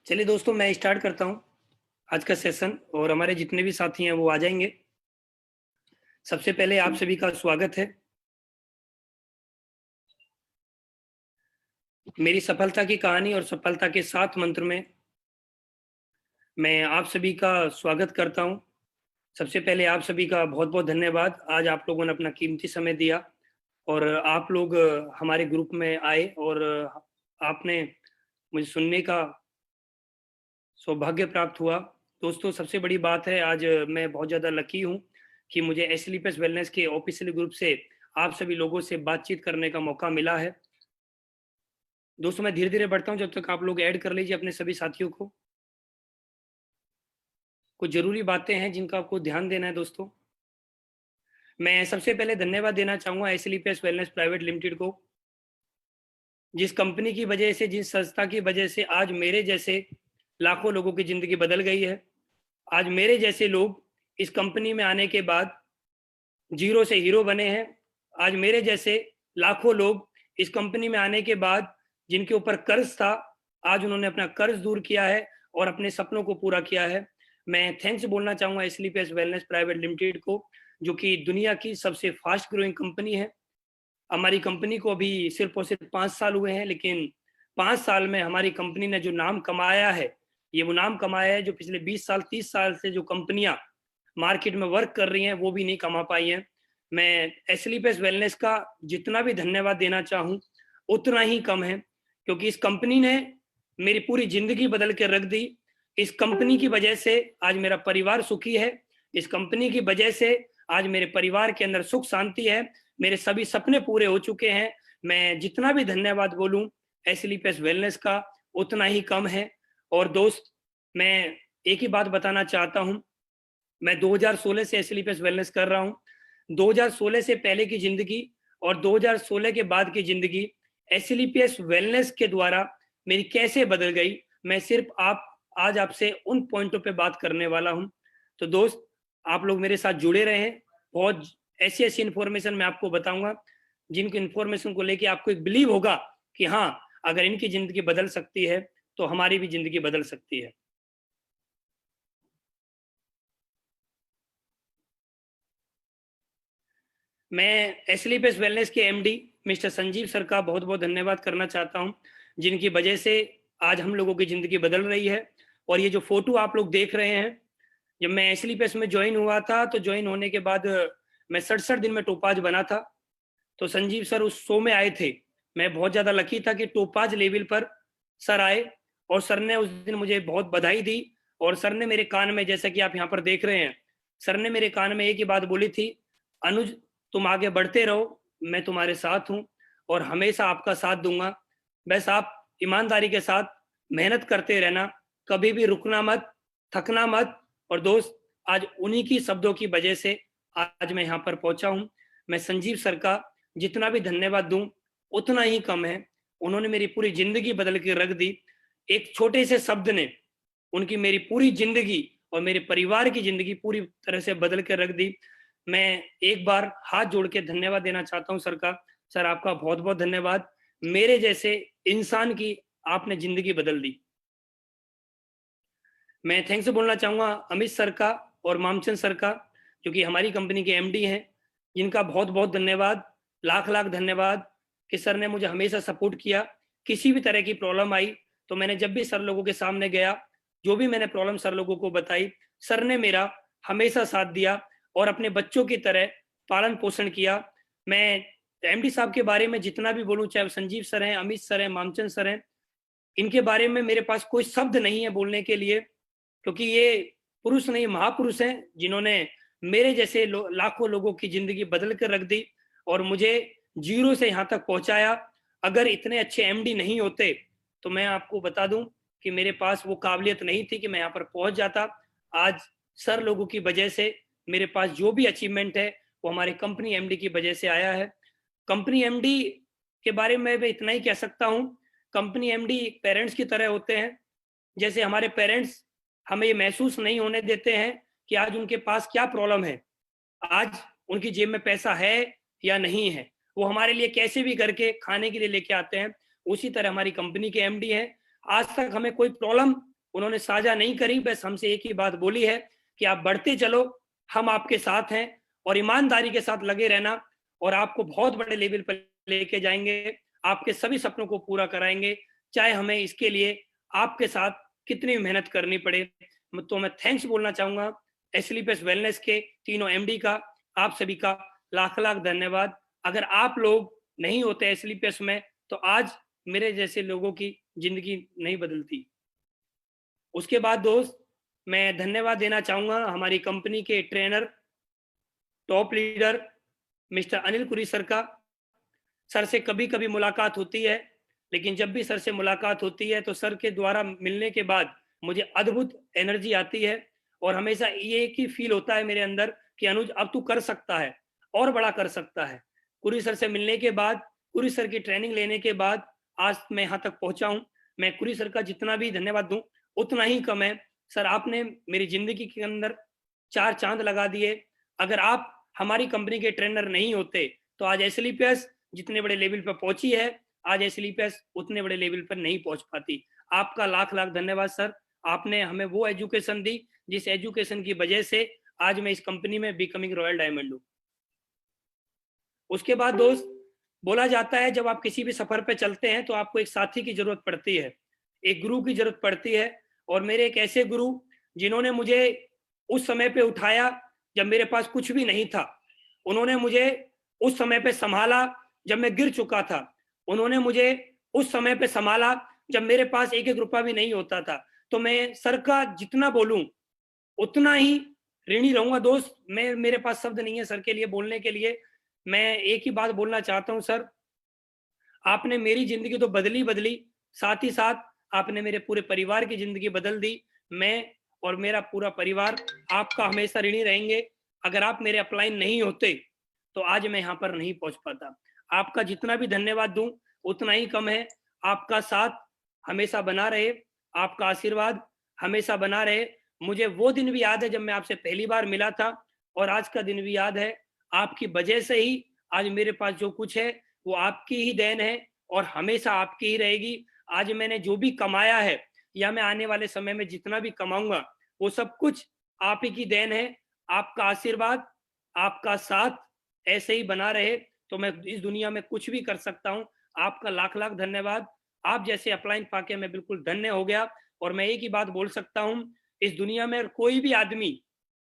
चलिए दोस्तों, मैं स्टार्ट करता हूँ आज का सेशन और हमारे जितने भी साथी हैं वो आ जाएंगे। सबसे पहले आप सभी का स्वागत है। मेरी सफलता की कहानी और सफलता के 7 मंत्र में मैं आप सभी का स्वागत करता हूँ। सबसे पहले आप सभी का बहुत-बहुत धन्यवाद। आज आप लोगों ने अपना कीमती समय दिया और आप लोग हमारे ग्रुप में आए और आपने मुझे सुनने का सौभाग्य प्राप्त हुआ। दोस्तों, सबसे बड़ी बात है, आज मैं बहुत ज़्यादा लकी हूँ कि मुझे एसलीपीएस वेलनेस के ऑफिशियल ग्रुप से आप सभी लोगों से बातचीत करने का मौका मिला है। दोस्तों, मैं धीरे-धीरे बढ़ता हूँ, जब तक आप लोग ऐड कर लीजिए अपने सभी साथियों को। कुछ ज़रूरी बातें हैं जिनका आपको ध्यान देना है दोस्तों। मैं सबसे पहले धन्यवाद देना चाहूँगा एसलीपीएस वेलनेस प्राइवेट लिमिटेड को, जिस कंपनी की वजह से, जिस संस्था की वजह से आज मेरे जैसे लाखों लोगों की ज़िंदगी बदल गई है। आज मेरे जैसे लोग इस कंपनी में आने के बाद जीरो से हीरो बने हैं। आज मेरे जैसे लाखों लोग इस कंपनी में आने के बाद जिनके ऊपर कर्ज था, आज उन्होंने अपना कर्ज दूर किया है और अपने सपनों को पूरा किया है। मैं थैंक्स बोलना चाहूँगा एसलीपीएस वेलनेस प्राइवेट लिमिटेड को, जो कि दुनिया की सबसे फास्ट ग्रोइंग कंपनी है। हमारी कंपनी को अभी सिर्फ और सिर्फ 5 साल हुए हैं, लेकिन 5 साल में हमारी कंपनी ने जो नाम कमाया है, ये वो नाम कमाया है जो पिछले 20 साल, 30 साल से जो कंपनियाँ मार्केट में वर्क कर रही हैं, वो भी नहीं कमा पाई हैं। मैं एसलीपीएस वेलनेस का जितना भी धन्यवाद देना चाहूँ, उतना ही कम है, क्योंकि इस कंपनी ने मेरी पूरी ज़िंदगी बदल के रख दी। इस कंपनी की वजह से आज मेरा परिवार सुखी है। इस कंपनी की वजह से आज मेरे परिवार के अंदर सुख शांति है। मेरे सभी सपने पूरे हो चुके हैं। मैं जितना भी धन्यवाद बोलूँ एसलीपीएस वेलनेस का, उतना ही कम है। और दोस्त, मैं एक ही बात बताना चाहता हूँ, मैं 2016 से एसलीपीएस वेलनेस कर रहा हूँ। 2016 से पहले की ज़िंदगी और 2016 के बाद की ज़िंदगी एसलीपीएस वेलनेस के द्वारा मेरी कैसे बदल गई, मैं सिर्फ आज आपसे उन पॉइंटों पे बात करने वाला हूँ। तो दोस्त, आप लोग मेरे साथ जुड़े रहें। बहुत ऐसी-ऐसी इन्फॉर्मेशन मैं आपको बताऊँगा, जिनकी इन्फॉर्मेशन को लेके आपको एक बिलीव होगा कि हाँ, अगर इनकी ज़िंदगी बदल सकती है, तो हमारी भी ज़िंदगी बदल सकती है। मैं एसलीपीएस वेलनेस के एमडी मिस्टर संजीव सर का बहुत-बहुत धन्यवाद करना चाहता हूँ, जिनकी वजह से आज हम लोगों की ज़िंदगी बदल रही है। और ये जो फ़ोटो आप लोग देख रहे हैं, जब मैं एसलीपीएस में जॉइन हुआ था, तो जॉइन होने के बाद मैं 67 दिन में टोपाज बना था। तो संजीव सर उस शो में आए थे। मैं बहुत ज़्यादा लकी था कि टोपाज लेवल पर सर आए और सर ने उस दिन मुझे बहुत बधाई दी। और सर ने मेरे कान में, जैसा कि आप यहाँ पर देख रहे हैं, सर ने मेरे कान में एक ही बात बोली थी, अनुज, तुम आगे बढ़ते रहो, मैं तुम्हारे साथ हूँ और हमेशा आपका साथ दूंगा। बस आप ईमानदारी के साथ मेहनत करते रहना, कभी भी रुकना मत, थकना मत। और दोस्त, आज उन्हीं की शब्दों की वजह से आज मैं यहाँ पर पहुँचा हूँ। मैं संजीव सर का जितना भी धन्यवाद दूं, उतना ही कम है। उन्होंने मेरी पूरी ज़िंदगी बदल के रख दी। एक छोटे से शब्द ने उनकी मेरी पूरी ज़िंदगी और मेरे परिवार की ज़िंदगी पूरी तरह से बदल के रख दी। मैं एक बार हाथ जोड़ के धन्यवाद देना चाहता हूँ सर का। सर, आपका बहुत-बहुत धन्यवाद। मेरे जैसे इंसान की आपने ज़िंदगी बदल दी। मैं थैंक्स बोलना चाहूँगा अमित सर का और मामचंद सर का, जो कि हमारी कंपनी के एमडी हैं। जिनका बहुत-बहुत धन्यवाद, लाख-लाख धन्यवाद कि सर ने मुझे हमेशा सपोर्ट किया। किसी भी तरह की प्रॉब्लम आई, तो मैंने जब भी सर लोगों के सामने गया, जो भी मैंने प्रॉब्लम सर लोगों को बताई, सर ने मेरा हमेशा साथ दिया और अपने बच्चों की तरह पालन-पोषण किया। मैं एमडी साहब के बारे में जितना भी बोलूँ, चाहे वो संजीव सर हैं, अमित सर हैं, मामचंद सर हैं, इनके बारे में मेरे पास कोई शब्द नहीं है बोलने के लिए, क्योंकि ये पुरुष नहीं, महापुरुष हैं, जिन्होंने मेरे जैसे लाखों लोगों की ज़िंदगी बदल कर रख दी और मुझे ज़ीरो से यहाँ तक पहुँचाया। अगर इतने अच्छे एमडी नहीं होते, तो मैं आपको बता दूँ कि मेरे पास वो काबिलियत नहीं थी कि मैं यहाँ पर पहुँच जाता। आज सर लोगों की वजह से मेरे पास जो भी अचीवमेंट है, वो हमारे कंपनी एमडी की वजह से आया है। कंपनी एमडी के बारे में मैं इतना ही कह सकता हूँ, कंपनी एमडी पेरेंट्स की तरह होते हैं। जैसे हमारे पेरेंट्स हमें ये महसूस नहीं होने देते हैं कि आज उनके पास क्या प्रॉब्लम है, आज उनकी जेब में पैसा है या नहीं है। वो हमारे लिए कैसे भी करके खाने के लिए लेके आते हैं। उसी तरह हमारी कंपनी के एमडी हैं। आज तक हमें कोई प्रॉब्लम उन्होंने साझा नहीं करी, बस हमसे एक ही बात बोली है कि आप बढ़ते चलो, हम आपके साथ हैं, और ईमानदारी के साथ लगे रहना, और आपको बहुत बड़े लेवल पर लेके जाएंगे, आपके सभी सपनों को पूरा कराएंगे, चाहे हमें इसके लिए आपके साथ कितनी मेहनत करनी पड़े। तो मैं थैंक्स बोलना चाहूंगा एसलीपीएस वेलनेस के तीनों एमडी का, आप सभी का लाख लाख धन्यवाद। अगर आप लोग नहीं होते एसलीपीएस में तो आज मेरे जैसे लोगों की जिंदगी नहीं बदलती। उसके बाद दोस्त, मैं धन्यवाद देना चाहूंगा हमारी कंपनी के trainer, top leader mister Anil कुरी सर का। सर से कभी कभी मुलाकात होती है, लेकिन जब भी सर से मुलाकात होती है तो सर के द्वारा मिलने के बाद मुझे अद्भुत एनर्जी आती है, और हमेशा ये एक ही फील होता है मेरे अंदर कि अनुज अब तू कर सकता है, और बड़ा कर सकता है। कुरी सर से मिलने के बाद, कुरी सर की ट्रेनिंग लेने के बाद आज मैं यहाँ तक पहुंचा हूँ। मैं कुरी सर का जितना भी धन्यवाद दूं उतना ही कम है। सर, आपने मेरी जिंदगी के अंदर 4 चांद लगा दिए। अगर आप हमारी कंपनी के ट्रेनर नहीं होते तो आज एसलीपीएस जितने बड़े लेवल पर पहुंची है, आज एसलीपीएस उतने बड़े लेवल पर नहीं पहुंच पाती। आपका लाख लाख धन्यवाद सर। आपने हमें वो एजुकेशन दी जिस एजुकेशन की वजह से आज मैं इस कंपनी में बिकमिंग रॉयल डायमंड हूँ। उसके बाद दोस्त, बोला जाता है जब आप किसी भी सफर पे चलते हैं तो आपको एक साथी की जरूरत पड़ती है, एक गुरु की जरूरत पड़ती है। और मेरे एक ऐसे गुरु जिन्होंने मुझे उस समय पे उठाया जब मेरे पास कुछ भी नहीं था, उन्होंने मुझे उस समय पे संभाला जब मैं गिर चुका था, उन्होंने मुझे उस समय पे संभाला जब मेरे पास एक एक रुपया भी नहीं होता था। तो मैं सर का जितना बोलूं उतना ही ऋणी रहूंगा दोस्त। मैं, मेरे पास शब्द नहीं है सर के लिए बोलने के लिए। मैं एक ही बात बोलना चाहता हूं सर, आपने मेरी जिंदगी तो बदली बदली, साथ ही साथ आपने मेरे पूरे परिवार की जिंदगी बदल दी। मैं और मेरा पूरा परिवार आपका हमेशा ऋणी रहेंगे। अगर आप मेरे अपलाइन नहीं होते तो आज मैं यहाँ पर नहीं पहुंच पाता। आपका जितना भी धन्यवाद दूं उतना ही कम है। आपका साथ हमेशा बना रहे, आपका आशीर्वाद हमेशा बना रहे। मुझे वो दिन भी याद है जब मैं आपसे पहली बार मिला था, और आज का दिन भी याद है। आपकी वजह से ही आज मेरे पास जो कुछ है वो आपकी ही देन है, और हमेशा आपकी ही रहेगी। आज मैंने जो भी कमाया है या मैं आने वाले समय में जितना भी कमाऊंगा वो सब कुछ आप ही की देन है। आपका आशीर्वाद, आपका साथ ऐसे ही बना रहे तो मैं इस दुनिया में कुछ भी कर सकता हूँ। आपका लाख लाख धन्यवाद। आप जैसे अपलाइन पाके मैं बिल्कुल धन्य हो गया। और मैं एक ही बात बोल सकता हूँ, इस दुनिया में कोई भी आदमी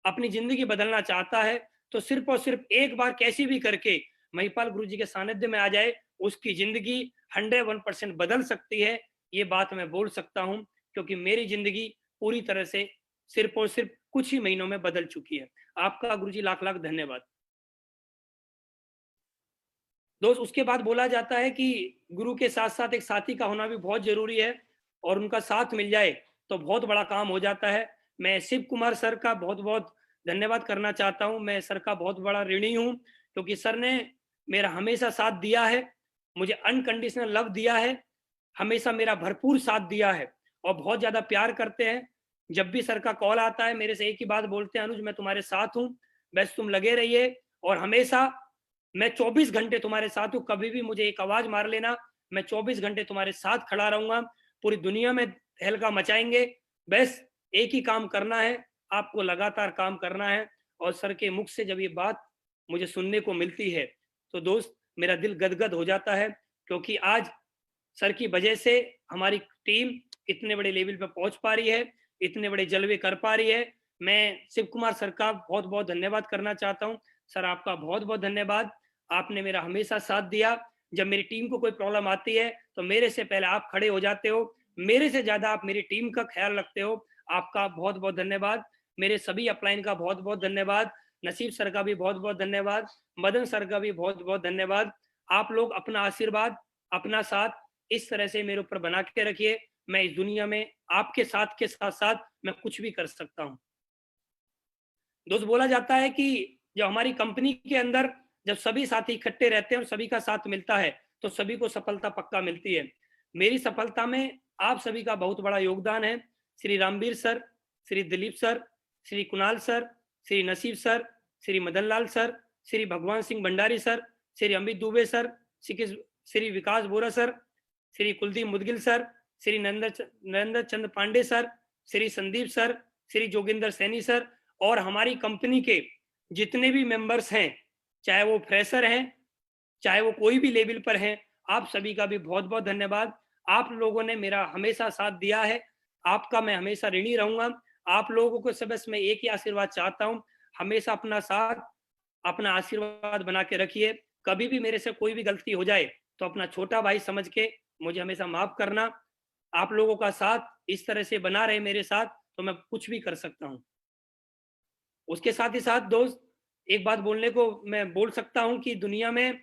अपनी जिंदगी बदलना चाहता है तो सिर्फ और सिर्फ एक बार कैसी भी करके महिपाल गुरु जी के सानिध्य में आ जाए, उसकी जिंदगी 101% बदल सकती है। ये बात मैं बोल सकता हूँ क्योंकि मेरी जिंदगी पूरी तरह से सिर्फ और सिर्फ कुछ ही महीनों में बदल चुकी है। आपका गुरुजी लाख लाख धन्यवाद। दोस्त, उसके बाद बोला जाता है कि गुरु के साथ साथ एक साथी का होना भी बहुत जरूरी है, और उनका साथ मिल जाए तो बहुत बड़ा काम हो जाता है। मैं शिव कुमार सर का बहुत बहुत धन्यवाद करना चाहता हूं। मैं सर का बहुत बड़ा ऋणी हूं क्योंकि सर ने मेरा हमेशा साथ दिया है, मुझे अनकंडीशनल लव दिया है, हमेशा मेरा भरपूर साथ दिया है, और बहुत ज्यादा प्यार करते हैं। जब भी सर का कॉल आता है मेरे से एक ही बात बोलते हैं, अनुज मैं तुम्हारे साथ हूँ, बस तुम लगे रहिए, और हमेशा मैं 24 घंटे तुम्हारे साथ हूँ। कभी भी मुझे एक आवाज मार लेना, मैं 24 घंटे तुम्हारे साथ खड़ा रहूंगा। पूरी दुनिया में तहलका मचाएंगे, बस एक ही काम करना है, आपको लगातार काम करना है। और सर के मुख से जब ये बात मुझे सुनने को मिलती है तो दोस्त मेरा दिल गदगद हो जाता है, क्योंकि आज सर की वजह से हमारी टीम इतने बड़े लेवल पे पहुंच पा रही है, इतने बड़े जलवे कर पा रही है। मैं शिव कुमार सर का बहुत बहुत धन्यवाद करना चाहता हूं। सर, आपका बहुत बहुत धन्यवाद। आपने मेरा हमेशा साथ दिया। जब मेरी टीम को कोई प्रॉब्लम आती है तो मेरे से पहले आप खड़े हो जाते हो, मेरे से ज्यादा आप मेरी टीम का ख्याल रखते हो। आपका बहुत बहुत धन्यवाद। मेरे सभी अपलाइन का बहुत बहुत धन्यवाद। नसीब सर का भी बहुत बहुत धन्यवाद। मदन सर का भी बहुत बहुत धन्यवाद। आप लोग अपना आशीर्वाद, अपना साथ इस तरह से मेरे ऊपर बना के रखिए। मैं इस दुनिया में आपके साथ के साथ साथ मैं कुछ भी कर सकता हूँ। दोस्त, बोला जाता है कि जब हमारी कंपनी के अंदर जब सभी साथी इकट्ठे रहते हैं और सभी का साथ मिलता है तो सभी को सफलता पक्का मिलती है। मेरी सफलता में आप सभी का बहुत बड़ा योगदान है। Shri Ramveer sir, Shri Dilip sir, Shri Kunal sir, Shri Naseeb sir, Shri Madan Lal sir, Shri Bhagwan Singh Bhandari sir, Shri Amit Dubey sir, Shri Vikas Bora sir, Shri Kuldeep Mudgil sir, Shri Narendra Chandra Pande sir, Shri Sandeep sir, Shri Joginder Saini sir और हमारी कंपनी के जितने भी मेंबर्स हैं, चाहे वो फ्रेशर हैं, चाहे वो कोई भी लेवल पर हैं, आप सभी का भी बहुत बहुत धन्यवाद। आप लोगों ने मेरा हमेशा साथ दिया है, आपका मैं हमेशा ऋणी रहूंगा। आप लोगों को सब मैं एक ही आशीर्वाद चाहता हूँ, हमेशा अपना साथ, अपना आशीर्वाद बना के रखिए। कभी भी मेरे से कोई भी गलती हो जाए तो अपना छोटा भाई समझ के मुझे हमेशा माफ करना। आप लोगों का साथ इस तरह से बना रहे मेरे साथ, तो मैं कुछ भी कर सकता हूँ। उसके साथ ही साथ दोस्त, एक बात बोलने को मैं बोल सकता हूँ कि दुनिया में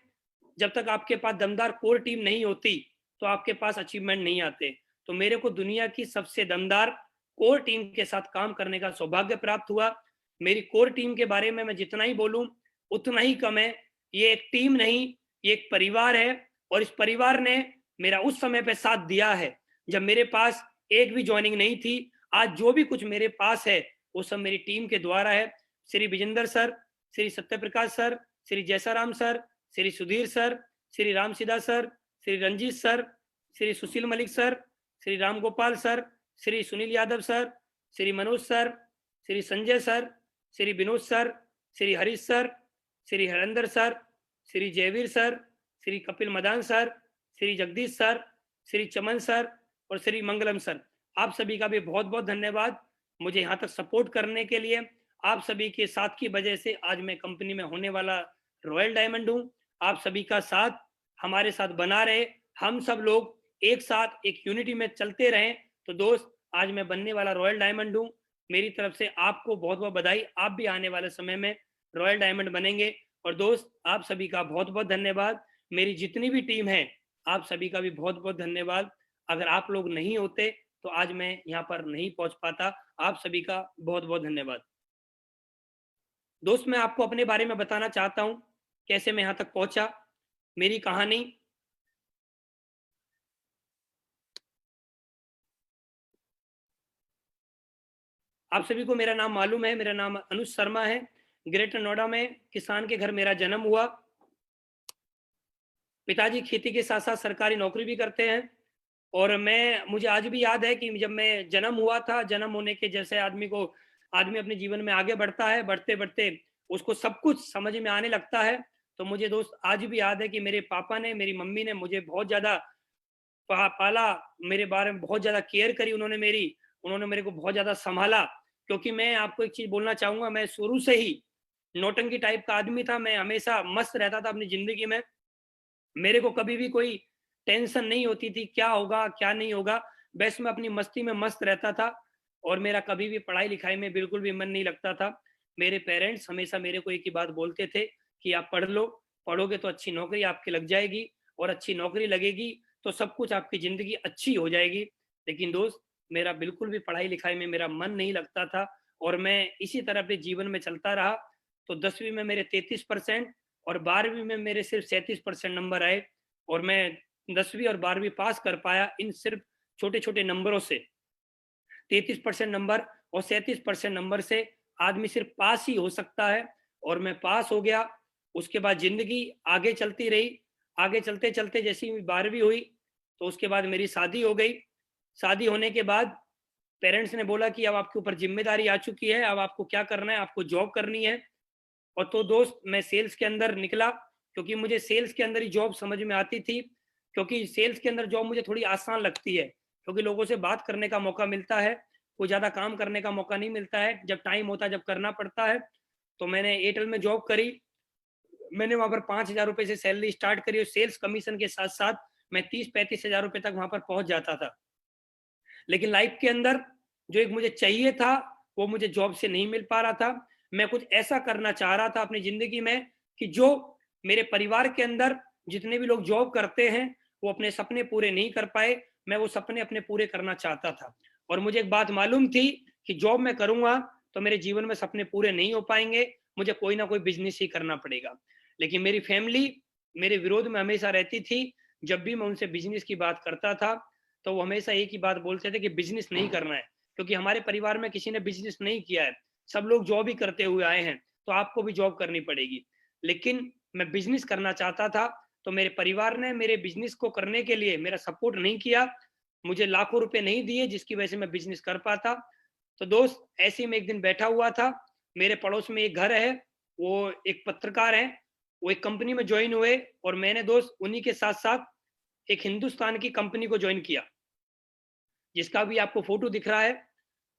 जब तक आपके पास दमदार कोर टीम नहीं होती तो आपके पास अचीवमेंट नहीं आते। तो मेरे को दुनिया की सबसे दमदार कोर टीम के साथ काम करने का सौभाग्य प्राप्त हुआ। मेरी कोर टीम के बारे में मैं जितना ही बोलूं उतना ही कम है। ये एक टीम नहीं, ये एक परिवार है, और इस परिवार ने मेरा उस समय पे साथ दिया है जब मेरे पास एक भी ज्वाइनिंग नहीं थी। आज जो भी कुछ मेरे पास है वो सब मेरी टीम के द्वारा है। Shri Vijender sir, Shri Satyaprakash sir, Shri Jaisaram sir, Shri Sudhir sir, Shri Ramsidha sir, Shri Ranjit sir, Shri Sushil Malik sir, Shri Ram Gopal sir, Shri Sunil Yadav sir, Shri Manoj sir, Shri Sanjay sir, Shri Vinod sir, Shri Harish sir, Shri Harendra sir, Shri Jaiveer sir, Shri Kapil Madan sir, Shri Jagdish sir, Shri Chaman sir और श्री मंगलम सर। आप सभी का भी बहुत बहुत धन्यवाद मुझे यहाँ तक सपोर्ट करने के लिए। आप सभी के साथ की वजह से आज मैं कंपनी में होने वाला रॉयल डायमंड हूँ। आप सभी का साथ हमारे साथ बना रहे, हम सब लोग एक साथ एक यूनिटी में चलते रहें। तो दोस्त, आज मैं बनने वाला रॉयल डायमंड हूँ। मेरी तरफ से आपको बहुत बहुत बधाई। आप भी आने वाले समय में रॉयल डायमंड बनेंगे। और दोस्त, आप सभी का बहुत बहुत धन्यवाद। मेरी जितनी भी टीम है, आप सभी का भी बहुत बहुत धन्यवाद। अगर आप लोग नहीं होते तो आज मैं यहाँ पर नहीं पहुंच पाता। आप सभी का बहुत बहुत धन्यवाद। दोस्त, मैं आपको अपने बारे में बताना चाहता हूँ, कैसे मैं यहाँ तक पहुंचा, मेरी कहानी। आप सभी को मेरा नाम मालूम है, मेरा नाम अनुज शर्मा है। ग्रेटर नोएडा में किसान के घर मेरा जन्म हुआ। पिताजी खेती के साथ साथ सरकारी नौकरी भी करते हैं। और मुझे आज भी याद है कि जब मैं जन्म हुआ था, जन्म होने के जैसे आदमी अपने जीवन में आगे बढ़ता है, बढ़ते बढ़ते उसको सब कुछ समझ में आने लगता है। तो मुझे दोस्त आज भी याद है कि मेरे पापा ने, मेरी मम्मी ने मुझे बहुत ज़्यादा पाला, मेरे बारे में बहुत ज़्यादा केयर करी उन्होंने मेरे को बहुत ज़्यादा संभाला। क्योंकि मैं आपको एक चीज़ बोलना चाहूँगा, मैं शुरू से ही नौटंकी टाइप का आदमी था। मैं हमेशा मस्त रहता था अपनी ज़िंदगी में। मेरे को कभी भी कोई टेंशन नहीं होती थी क्या होगा क्या नहीं होगा, बस मैं अपनी मस्ती में मस्त रहता था। और मेरा कभी भी पढ़ाई लिखाई में बिल्कुल भी मन नहीं लगता था। मेरे पेरेंट्स हमेशा मेरे को एक ही बात बोलते थे कि आप पढ़ लो, पढ़ोगे तो अच्छी नौकरी आपकी लग जाएगी, और अच्छी नौकरी लगेगी तो सब कुछ आपकी ज़िंदगी अच्छी हो जाएगी। लेकिन दोस्त, मेरा बिल्कुल भी पढ़ाई लिखाई में मेरा मन नहीं लगता था, और मैं इसी तरह अपने जीवन में चलता रहा। तो 10वीं में मेरे 33% और 12वीं में मेरे सिर्फ 37% नंबर आए, और मैं 10वीं और 12वीं पास कर पाया इन सिर्फ छोटे छोटे नंबरों से। 33% नंबर और 37% नंबर से आदमी सिर्फ पास ही हो सकता है, और मैं पास हो गया। उसके बाद जिंदगी आगे चलती रही। आगे चलते चलते जैसी 12वीं हुई तो उसके बाद मेरी शादी हो गई। शादी होने के बाद पेरेंट्स ने बोला कि अब आपके ऊपर जिम्मेदारी आ चुकी है, अब आपको क्या करना है, आपको जॉब करनी है। और तो दोस्त, मैं सेल्स के अंदर निकला, क्योंकि मुझे सेल्स के अंदर ही जॉब समझ में आती थी। क्योंकि सेल्स के अंदर जॉब मुझे थोड़ी आसान लगती है, क्योंकि लोगों से बात करने का मौका मिलता है, कोई ज़्यादा काम करने का मौका नहीं मिलता है। जब टाइम होता है, जब करना पड़ता है। तो मैंने एयरटेल में जॉब करी। मैंने वहाँ पर 5,000 रुपये से सैलरी स्टार्ट करी, और सेल्स कमीशन के साथ साथ मैं 30-35 हज़ार रुपये तक वहाँ पर पहुँच जाता था। लेकिन लाइफ के अंदर जो एक मुझे चाहिए था वो मुझे जॉब से नहीं मिल पा रहा था। मैं कुछ ऐसा करना चाह रहा था अपनी ज़िंदगी में कि जो मेरे परिवार के अंदर जितने भी लोग जॉब करते हैं वो अपने सपने पूरे नहीं कर पाए, मैं वो सपने अपने पूरे करना चाहता था। और मुझे एक बात मालूम थी कि जॉब मैं करूँगा तो मेरे जीवन में सपने पूरे नहीं हो पाएंगे, मुझे कोई ना कोई बिजनेस ही करना पड़ेगा। लेकिन मेरी फैमिली मेरे विरोध में हमेशा रहती थी। जब भी मैं उनसे बिजनेस की बात करता था तो वो हमेशा एक ही बात बोलते थे कि बिजनेस नहीं करना है, क्योंकि हमारे परिवार में किसी ने बिजनेस नहीं किया है, सब लोग जॉब ही करते हुए आए हैं, तो आपको भी जॉब करनी पड़ेगी। लेकिन मैं बिजनेस करना चाहता था, तो मेरे परिवार ने मेरे बिजनेस को करने के लिए मेरा सपोर्ट नहीं किया, मुझे लाखों रुपए नहीं दिए जिसकी वजह से मैं बिजनेस कर पाता। तो दोस्त ऐसे ही मैं एक दिन बैठा हुआ था, मेरे पड़ोस में एक घर है, वो एक पत्रकार है, वो एक कंपनी में ज्वाइन हुए और मैंने दोस्त उन्हीं के साथ साथ एक हिंदुस्तान की कंपनी को ज्वाइन किया, जिसका भी आपको फोटो दिख रहा है।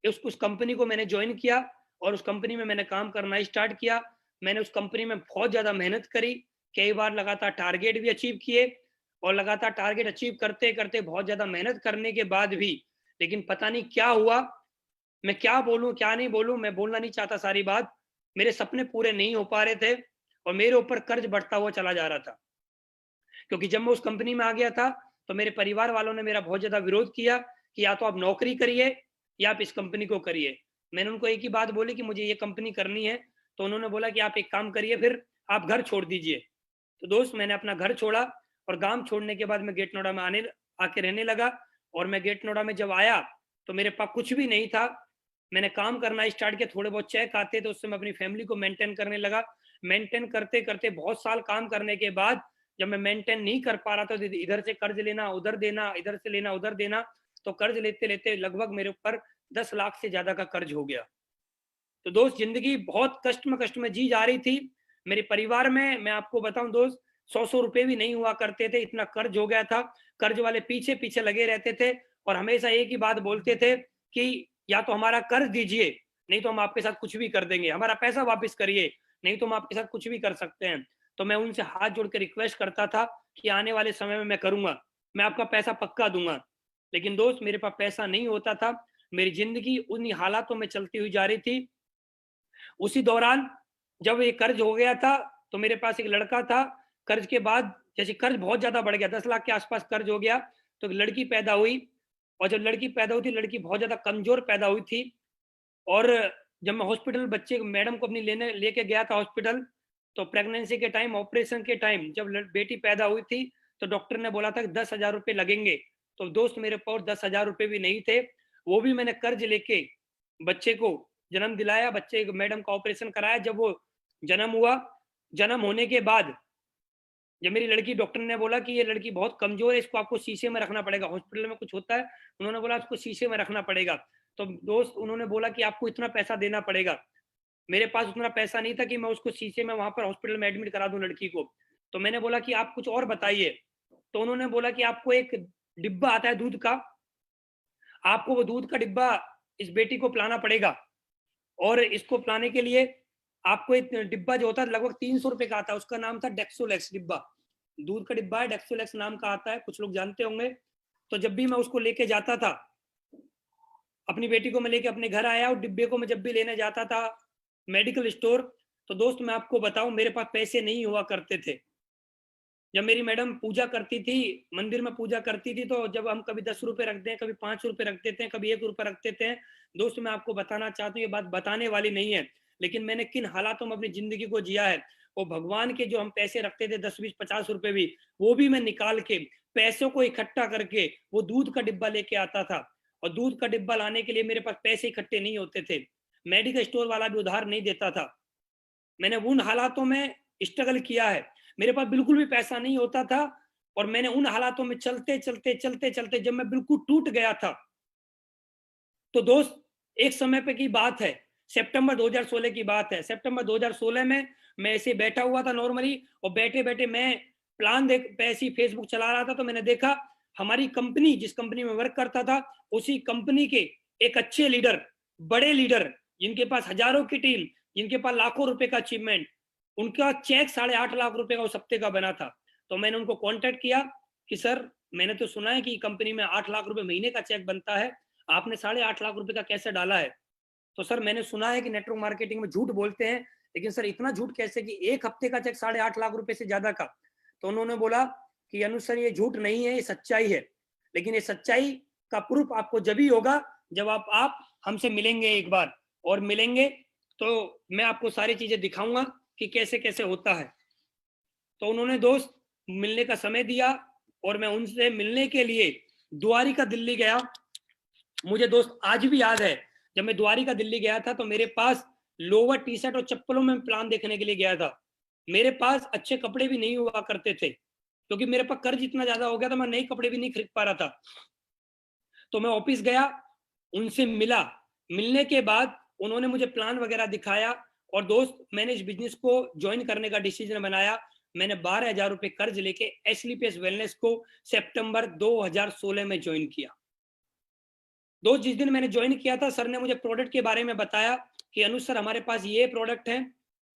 उस कंपनी को मैंने ज्वाइन किया और उस कंपनी में मैंने काम करना स्टार्ट किया। मैंने उस कंपनी में बहुत ज़्यादा मेहनत करी, कई बार लगातार टारगेट भी अचीव किए और लगातार टारगेट अचीव करते करते बहुत ज़्यादा मेहनत करने के बाद भी, लेकिन पता नहीं क्या हुआ, मैं क्या बोलूँ क्या नहीं बोलूँ, मैं बोलना नहीं चाहता सारी बात। मेरे सपने पूरे नहीं हो पा रहे थे और मेरे ऊपर कर्ज बढ़ता हुआ चला जा रहा था, क्योंकि जब मैं उस कंपनी में आ गया था तो मेरे परिवार वालों ने मेरा बहुत ज़्यादा विरोध किया कि या तो आप नौकरी करिए या आप इस कंपनी को करिए। मैंने उनको एक ही बात बोली कि मुझे ये कंपनी करनी है, तो उन्होंने बोला कि आप एक काम करिए, फिर आप घर छोड़ दीजिए। तो दोस्त मैंने अपना घर छोड़ा और गांव छोड़ने के बाद मैं गेट नोएडा में आके रहने लगा। और मैं गेट नोएडा में जब आया तो मेरे पास कुछ भी नहीं था। मैंने काम करना स्टार्ट किया, थोड़े बहुत चेक आते थे, उससे मैं अपनी फैमिली को मेंटेन करने लगा। मेंटेन करते करते बहुत साल काम करने के बाद जब मैं मेंटेन नहीं कर पा रहा था, तो इधर से कर्ज लेना उधर देना, इधर से लेना उधर देना, तो कर्ज लेते लेते लगभग मेरे ऊपर 10 लाख से ज्यादा का कर्ज हो गया। तो दोस्त जिंदगी बहुत कष्ट में जी जा रही थी। मेरे परिवार में मैं आपको बताऊं दोस्त, 100 रुपए भी नहीं हुआ करते थे, इतना कर्ज हो गया था। कर्ज वाले पीछे पीछे लगे रहते थे और हमेशा एक ही बात बोलते थे कि या तो हमारा कर्ज दीजिए, नहीं तो हम आपके साथ कुछ भी कर देंगे, हमारा पैसा वापस करिए, नहीं तो हम आपके साथ कुछ भी कर सकते हैं। तो मैं उनसे हाथ जोड़ के रिक्वेस्ट करता था कि आने वाले समय में मैं करूंगा, मैं आपका पैसा पक्का दूंगा। लेकिन दोस्त मेरे पास पैसा नहीं होता था, मेरी जिंदगी उन हालातों में चलती हुई जा रही थी। उसी दौरान जब ये कर्ज हो गया था तो मेरे पास एक लड़का था। कर्ज के बाद जैसे कर्ज बहुत ज्यादा बढ़ गया, 10 लाख के आसपास कर्ज हो गया, तो एक लड़की पैदा हुई। और जब लड़की पैदा हुई थी, लड़की बहुत ज्यादा कमजोर पैदा हुई थी। और जब मैं हॉस्पिटल बच्चे मैडम को अपनी लेके गया था हॉस्पिटल, तो प्रेगनेंसी के टाइम, ऑपरेशन के टाइम जब बेटी पैदा हुई थी, तो डॉक्टर ने बोला था कि 10,000 रुपये लगेंगे। तो दोस्त मेरे पास 10,000 रुपये भी नहीं थे, वो भी मैंने कर्ज लेके बच्चे को जन्म दिलाया, बच्चे मैडम का ऑपरेशन कराया। जब वो जन्म हुआ, जन्म होने के बाद जब मेरी लड़की, डॉक्टर ने बोला कि ये लड़की बहुत कमजोर है, इसको आपको शीशे में रखना पड़ेगा, हॉस्पिटल में कुछ होता है, उन्होंने बोला इसको शीशे में रखना पड़ेगा। तो दोस्त उन्होंने बोला कि आपको इतना पैसा देना पड़ेगा। मेरे पास उतना पैसा नहीं था कि मैं उसको शीशे में वहां पर हॉस्पिटल में एडमिट करा दूं लड़की को। तो मैंने बोला कि आप कुछ और बताइए। तो उन्होंने बोला कि आपको एक डिब्बा आता है दूध का, आपको वो दूध का डिब्बा इस बेटी को पिलाना पड़ेगा। और इसको पिलाने के लिए आपको एक डिब्बा जो होता है लगभग 300 रुपए का आता है, उसका नाम था डेक्सोलेक्स डिब्बा, दूध का डिब्बा है, डेक्सोलेक्स नाम का आता है, कुछ लोग जानते होंगे। तो जब भी मैं उसको लेके जाता था, अपनी बेटी को मैं लेके अपने घर आया, और डिब्बे को मैं जब भी लेने जाता था मेडिकल स्टोर, तो दोस्त मैं आपको बताऊं मेरे पास पैसे नहीं हुआ करते थे। जब मेरी मैडम पूजा करती थी, मंदिर में पूजा करती थी, तो जब हम कभी 10 रुपए रखते हैं, कभी 5 रुपए रख देते हैं, कभी 1 रुपए रख देते हैं। दोस्त मैं आपको बताना चाहता हूँ, ये बात बताने वाली नहीं है, लेकिन मैंने किन हालातों में अपनी जिंदगी को जिया है। वो भगवान के जो हम पैसे रखते थे 10, 20, 50 रुपए भी, वो भी मैं निकाल के पैसों को इकट्ठा करके वो दूध का डिब्बा लेके आता था। और दूध का डिब्बा लाने के लिए मेरे पास पैसे इकट्ठे नहीं होते थे, मेडिकल स्टोर वाला भी उधार नहीं देता था। मैंने उन हालातों में स्ट्रगल किया है, मेरे पास बिल्कुल भी पैसा नहीं होता था। और मैंने उन हालातों में चलते चलते चलते चलते जब मैं बिल्कुल टूट गया था, तो दोस्त एक समय पे की बात है, सितंबर 2016 की बात है। सितंबर 2016 में मैं ऐसे बैठा हुआ था नॉर्मली, और बैठे बैठे मैं प्लान देख ऐसी फेसबुक चला रहा था, तो मैंने देखा हमारी कंपनी, जिस कंपनी में वर्क करता था, उसी कंपनी के एक अच्छे लीडर, बड़े लीडर, जिनके पास हजारों की टीम, जिनके पास लाखों रुपए का अचीवमेंट, उनका चेक 8.5 लाख रुपए का उस हफ्ते का बना था। तो मैंने उनको कांटेक्ट किया कि सर मैंने तो सुना है कि कंपनी में 8 लाख रुपए महीने का चेक बनता है, आपने 8.5 लाख रुपए का कैसे डाला है? तो सर मैंने सुना है कि नेटवर्क मार्केटिंग में झूठ बोलते हैं, लेकिन सर इतना झूठ कैसे कि एक हफ्ते का चेक 8.5 लाख रुपए से ज्यादा का? तो उन्होंने बोला कि अनुज सर ये झूठ नहीं है, ये सच्चाई है, लेकिन ये सच्चाई का प्रूफ आपको जब ही होगा जब आप हमसे मिलेंगे एक बार, और मिलेंगे तो मैं आपको सारी चीजें दिखाऊंगा कि कैसे कैसे होता है। तो उन्होंने दोस्त मिलने का समय दिया और मैं उनसे मिलने के लिए द्वारिका दिल्ली गया। मुझे दोस्त आज भी याद है, जब मैं द्वारिका दिल्ली गया था तो मेरे पास लोवर टी शर्ट और चप्पलों में प्लान देखने के लिए गया था। मेरे पास अच्छे कपड़े भी नहीं हुआ करते थे, क्योंकि मेरे पास कर्ज इतना ज्यादा हो गया था, मैं नए कपड़े भी नहीं खरीद पा रहा था। तो मैं ऑफिस गया, उनसे मिला, मिलने के बाद उन्होंने मुझे प्लान वगैरह दिखाया और दोस्त मैंने इस बिजनेस को ज्वाइन करने का डिसीजन बनाया। मैंने 12,000 रुपए कर्ज लेके एसलीपीएस वेलनेस को सितंबर 2016 में ज्वाइन किया। दोस्त जिस दिन मैंने ज्वाइन किया था, सर ने मुझे प्रोडक्ट के बारे में बताया कि अनुज सर हमारे पास ये प्रोडक्ट है।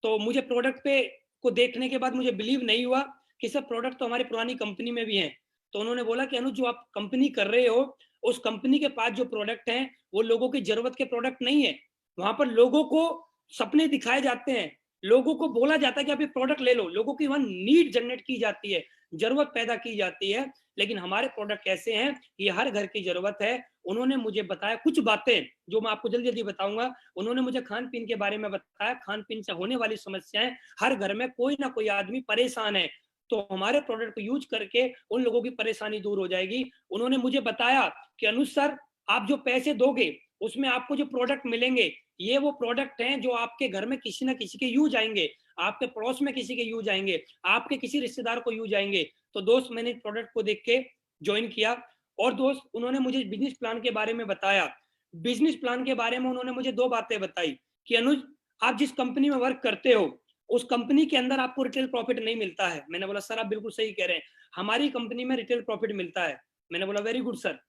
तो मुझे प्रोडक्ट पे को देखने के बाद मुझे बिलीव नहीं हुआ कि सर प्रोडक्ट तो हमारी पुरानी कंपनी में भी है। तो उन्होंने बोला कि अनुज जो आप कंपनी कर रहे हो उस कंपनी के पास जो प्रोडक्ट हैं वो लोगों की जरूरत के प्रोडक्ट नहीं है। वहां पर लोगों को सपने दिखाए जाते हैं, लोगों को बोला जाता है कि आप ये प्रोडक्ट ले लो, लोगों की वहां नीड जनरेट की जाती है, जरूरत पैदा की जाती है। लेकिन हमारे प्रोडक्ट कैसे हैं, ये हर घर की जरूरत है। उन्होंने मुझे बताया कुछ बातें जो मैं आपको जल्दी जल्दी बताऊंगा। उन्होंने मुझे खान पीन के बारे में बताया, खान पीन से होने वाली समस्याएं, हर घर में कोई ना कोई आदमी परेशान है, तो हमारे प्रोडक्ट को यूज करके उन लोगों की परेशानी दूर हो जाएगी। उन्होंने मुझे बताया कि अनुज सर आप जो पैसे दोगे उसमें आपको जो प्रोडक्ट मिलेंगे ये वो प्रोडक्ट हैं जो आपके घर में किसी ना किसी के यूज आएंगे, आपके पड़ोस में किसी के यूज आएंगे, आपके किसी रिश्तेदार को यूज आएंगे। तो दोस्त मैंने प्रोडक्ट को देख के ज्वाइन किया। और दोस्त उन्होंने मुझे बिजनेस प्लान के बारे में बताया। बिजनेस प्लान के बारे में उन्होंने मुझे दो बातें बताई कि अनुज आप जिस कंपनी में वर्क करते हो उस कंपनी के अंदर आपको रिटेल प्रॉफिट नहीं मिलता है। मैंने बोला सर आप बिल्कुल सही कह रहे हैं, हमारी कंपनी में रिटेल प्रॉफिट मिलता है। मैंने बोला वेरी गुड सर।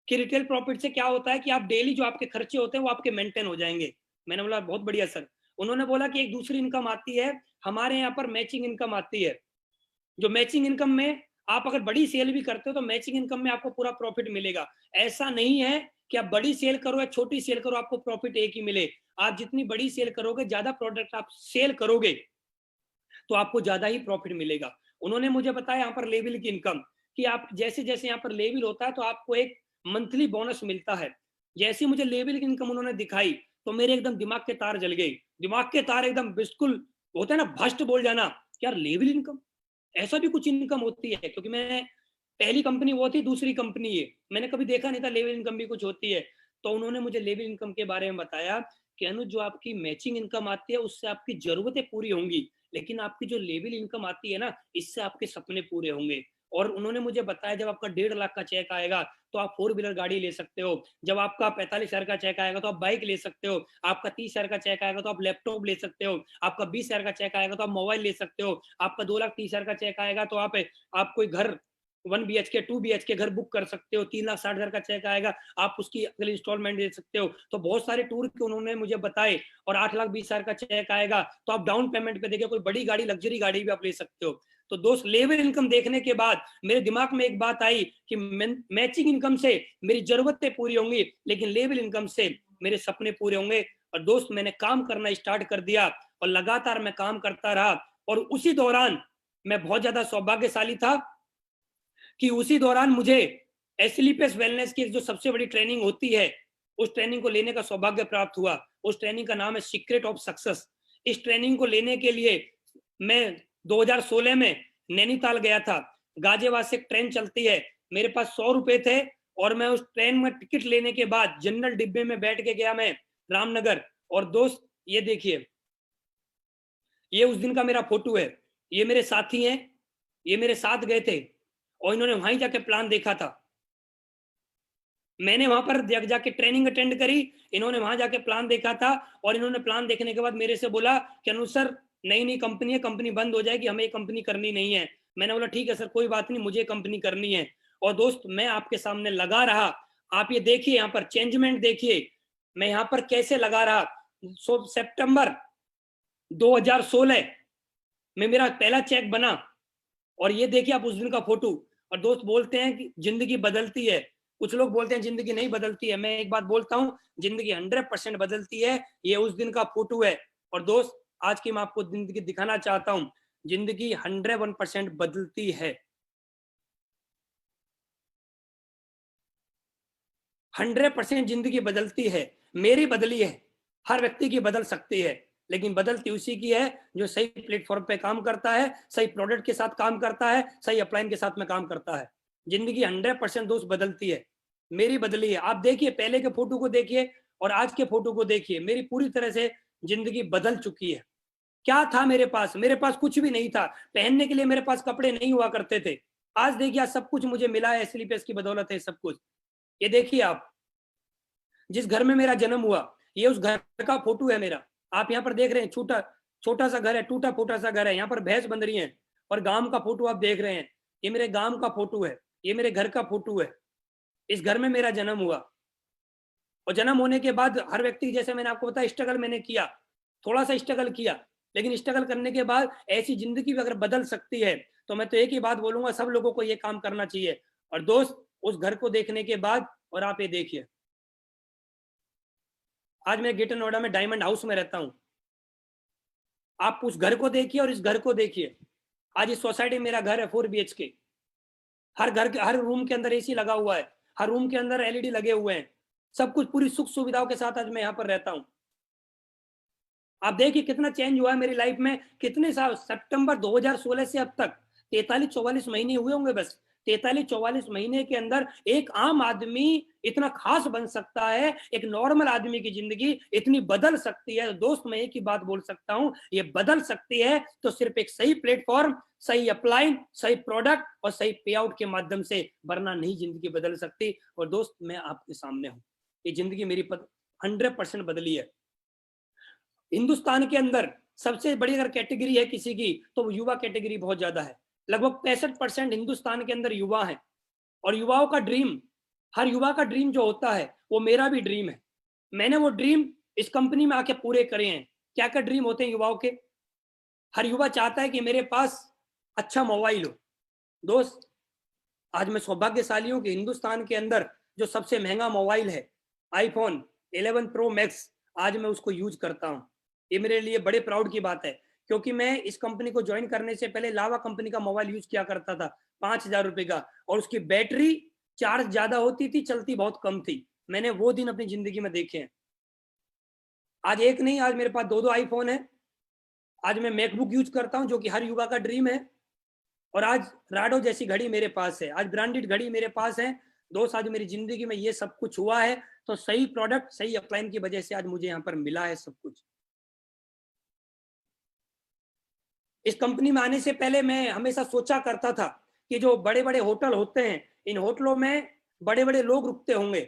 कि रिटेल प्रॉफिट से क्या होता है कि आप डेली जो आपके खर्चे होते हैं वो आपके मेंटेन हो जाएंगे। मैंने बोला बहुत बढ़िया सर। उन्होंने बोला कि एक दूसरी इनकम आती है हमारे यहाँ पर, मैचिंग इनकम आती है। जो मैचिंग इनकम में आप अगर बड़ी सेल भी करते हो तो मैचिंग इनकम में आपको पूरा प्रॉफिट मिलेगा। ऐसा नहीं है कि आप बड़ी सेल करो या छोटी सेल करो आपको प्रॉफिट एक ही मिले। आप जितनी बड़ी सेल करोगे, ज्यादा प्रोडक्ट आप सेल करोगे तो आपको ज्यादा ही प्रॉफिट मिलेगा। उन्होंने मुझे बताया यहाँ पर लेवल की इनकम कि आप जैसे जैसे यहाँ पर लेवल होता है तो आपको एक मंथली बोनस मिलता है। जैसे मुझे लेवल की इनकम उन्होंने दिखाई तो मेरे एकदम दिमाग के तार जल गए। दिमाग के तार एकदम बिल्कुल होता है ना भस्ट बोल जाना, यार लेवल इनकम, ऐसा भी कुछ इनकम होती है। क्योंकि मैं पहली कंपनी वो थी, दूसरी कंपनी ये, मैंने कभी देखा नहीं था लेवल इनकम भी कुछ होती है। तो उन्होंने मुझे लेवल इनकम के बारे में बताया कि अनुज जो आपकी मैचिंग इनकम आती है उससे आपकी जरूरतें पूरी होंगी, लेकिन आपकी जो लेवल इनकम आती है ना इससे आपके सपने पूरे होंगे। और उन्होंने मुझे बताया जब आपका 1.5 लाख का चेक आएगा तो आप 4 व्हीलर गाड़ी ले सकते हो, जब आपका 45,000 का चेक आएगा तो आप बाइक ले सकते हो, आपका 30,000 का चेक आएगा तो आप लैपटॉप ले सकते हो, आपका 20,000 का चेक आएगा तो आप मोबाइल ले सकते हो, आपका 2,30,000 का चेक आएगा तो आप कोई घर 1 BHK 2 BHK घर बुक कर सकते हो, 3,60,000 का चेक आएगा आप उसकी अगली इंस्टॉलमेंट दे सकते हो। तो बहुत सारे टूर के उन्होंने मुझे बताए। और 8,20,000 का चेक आएगा तो आप डाउन पेमेंट पे देखिए कोई बड़ी गाड़ी, लग्जरी गाड़ी भी आप ले सकते हो। तो दोस्त लेवल इनकम देखने के बाद मेरे दिमाग में एक बात आई कि मैचिंग इनकम से मेरी जरूरतें पूरी होंगी लेकिन लेवल इनकम से मेरे सपने पूरे होंगे। और दोस्त मैंने काम करना स्टार्ट कर दिया और लगातार मैं काम करता रहा। और उसी दौरान मैं बहुत ज्यादा सौभाग्यशाली था कि उसी दौरान मुझे एसलीपीएस वेलनेस की जो सबसे बड़ी ट्रेनिंग होती है उस ट्रेनिंग को लेने का सौभाग्य प्राप्त हुआ। उस ट्रेनिंग का नाम है सीक्रेट ऑफ सक्सेस। इस ट्रेनिंग को लेने के लिए मैं 2016 में नैनीताल गया था। गाजियाबाद से ट्रेन चलती है, मेरे पास 100 रुपए थे और मैं उस ट्रेन में टिकट लेने के बाद जनरल डिब्बे में बैठ के गया मैं रामनगर। और दोस्त ये देखिए, ये उस दिन का मेरा फोटो है, ये मेरे साथी हैं, ये मेरे साथ गए थे और इन्होंने वहीं जाके प्लान देखा था। मैंने वहां पर जाके ट्रेनिंग अटेंड करी, इन्होंने वहां जाके प्लान देखा था और इन्होंने प्लान देखने के बाद मेरे से बोला कि अनुज सर नई नई कंपनी है, कंपनी बंद हो जाएगी, हमें ये कंपनी करनी नहीं है। मैंने बोला ठीक है सर कोई बात नहीं, मुझे कंपनी करनी है। और दोस्त मैं आपके सामने लगा रहा, आप ये देखिए यहाँ पर चेंजमेंट देखिए, मैं यहाँ पर कैसे लगा रहा। सितंबर 2016 में मेरा पहला चेक बना और ये देखिए आप उस दिन का फोटो। और दोस्त बोलते हैं कि जिंदगी बदलती है, कुछ लोग बोलते हैं जिंदगी नहीं बदलती है, मैं एक बात बोलता हूँ जिंदगी 100% बदलती है। ये उस दिन का फोटो है। और दोस्त आज की मैं आपको जिंदगी दिखाना चाहता हूँ, जिंदगी 101% बदलती है। 100% जिंदगी बदलती है, मेरी बदली है, हर व्यक्ति की बदल सकती है, लेकिन बदलती उसी की है जो सही प्लेटफॉर्म पे काम करता है, सही प्रोडक्ट के साथ काम करता है, सही अपलाइन के साथ में काम करता है। जिंदगी 100% दोस्त बदलती है, मेरी बदली है। आप देखिए पहले के फोटो को देखिए और आज के फोटो को देखिए, मेरी पूरी तरह से जिंदगी बदल चुकी है। क्या था मेरे पास? मेरे पास कुछ भी नहीं था, पहनने के लिए मेरे पास कपड़े नहीं हुआ करते थे। आज देखिए आज सब कुछ मुझे मिला है, एसलीपीएस की बदौलत है सब कुछ। ये देखिए आप, जिस घर में मेरा जन्म हुआ, ये उस घर का फोटो है मेरा। आप यहाँ पर देख रहे हैं, छोटा सा घर है, टूटा फूटा सा घर है, यहाँ पर भैंस बंध रही है, और गांव का फोटो आप देख रहे हैं, ये मेरे गांव का फोटो है, ये मेरे घर का फोटो है। इस घर में मेरा जन्म हुआ, और जन्म होने के बाद हर व्यक्ति, जैसे मैंने आपको बताया, स्ट्रगल मैंने किया, थोड़ा सा स्ट्रगल किया, लेकिन स्ट्रगल करने के बाद ऐसी जिंदगी भी अगर बदल सकती है, तो मैं तो एक ही बात बोलूंगा, सब लोगों को ये काम करना चाहिए। और दोस्त, उस घर को देखने के बाद, और आप ये देखिए, आज मैं ग्रेटर नोएडा में डायमंड हाउस में रहता हूं। आप उस घर को देखिए और इस घर को देखिए। आज इस सोसाइटी मेरा घर है 4 BHK। हर घर के हर रूम के अंदर एसी लगा हुआ है, हर रूम के अंदर LED लगे हुए हैं, सब कुछ पूरी सुख सुविधाओं के साथ आज मैं यहाँ पर रहता हूँ। आप देखिए कितना चेंज हुआ है मेरी लाइफ में। कितने साल, सितंबर 2016 से अब तक 43-44 महीने हुए होंगे बस। 43-44 महीने के अंदर एक आम आदमी इतना खास बन सकता है, एक नॉर्मल आदमी की जिंदगी इतनी बदल सकती है। दोस्त, मैं एक ही बात बोल सकता हूं, ये बदल सकती है तो सिर्फ एक सही प्लेटफॉर्म, सही अपलाइन, सही प्रोडक्ट और सही पे आउट के माध्यम से, वरना नहीं जिंदगी बदल सकती। और दोस्त, मैं आपके सामने हूं, ये जिंदगी मेरी 100% बदली है। हिंदुस्तान के अंदर सबसे बड़ी अगर कैटेगरी है किसी की, तो वो युवा कैटेगरी बहुत ज्यादा है। लगभग 65% हिंदुस्तान के अंदर युवा है, और युवाओं का ड्रीम, हर युवा का ड्रीम जो होता है, वो मेरा भी ड्रीम है। मैंने वो ड्रीम इस कंपनी में आके पूरे करे हैं। क्या क्या ड्रीम होते हैं युवाओं के? हर युवा चाहता है कि मेरे पास अच्छा मोबाइल हो। दोस्त, आज मैं सौभाग्यशाली हूं कि हिंदुस्तान के अंदर जो सबसे महंगा मोबाइल है, iPhone 11 Pro Max, आज मैं उसको यूज करता हूं। ये मेरे लिए बड़े प्राउड की बात है, क्योंकि मैं इस कंपनी को ज्वाइन करने से पहले लावा कंपनी का मोबाइल यूज किया करता था, 5,000 रुपए का, और उसकी बैटरी चार्ज ज्यादा होती थी, चलती बहुत कम थी। मैंने वो दिन अपनी जिंदगी में देखे हैं। आज एक नहीं, आज मेरे पास 2-2 iPhone है। आज मैं मैकबुक यूज करता हूं, जो कि हर युवा का ड्रीम है। और आज राडो जैसी घड़ी मेरे पास है, आज ब्रांडेड घड़ी मेरे पास है। दोस्त, आज मेरी जिंदगी में ये सब कुछ हुआ है, तो सही प्रोडक्ट, सही अपलाइन की वजह से आज मुझे यहाँ पर मिला है सब कुछ। इस कंपनी में आने से पहले मैं हमेशा सोचा करता था कि जो बड़े बड़े होटल होते हैं, इन होटलों में बड़े बड़े लोग रुकते होंगे।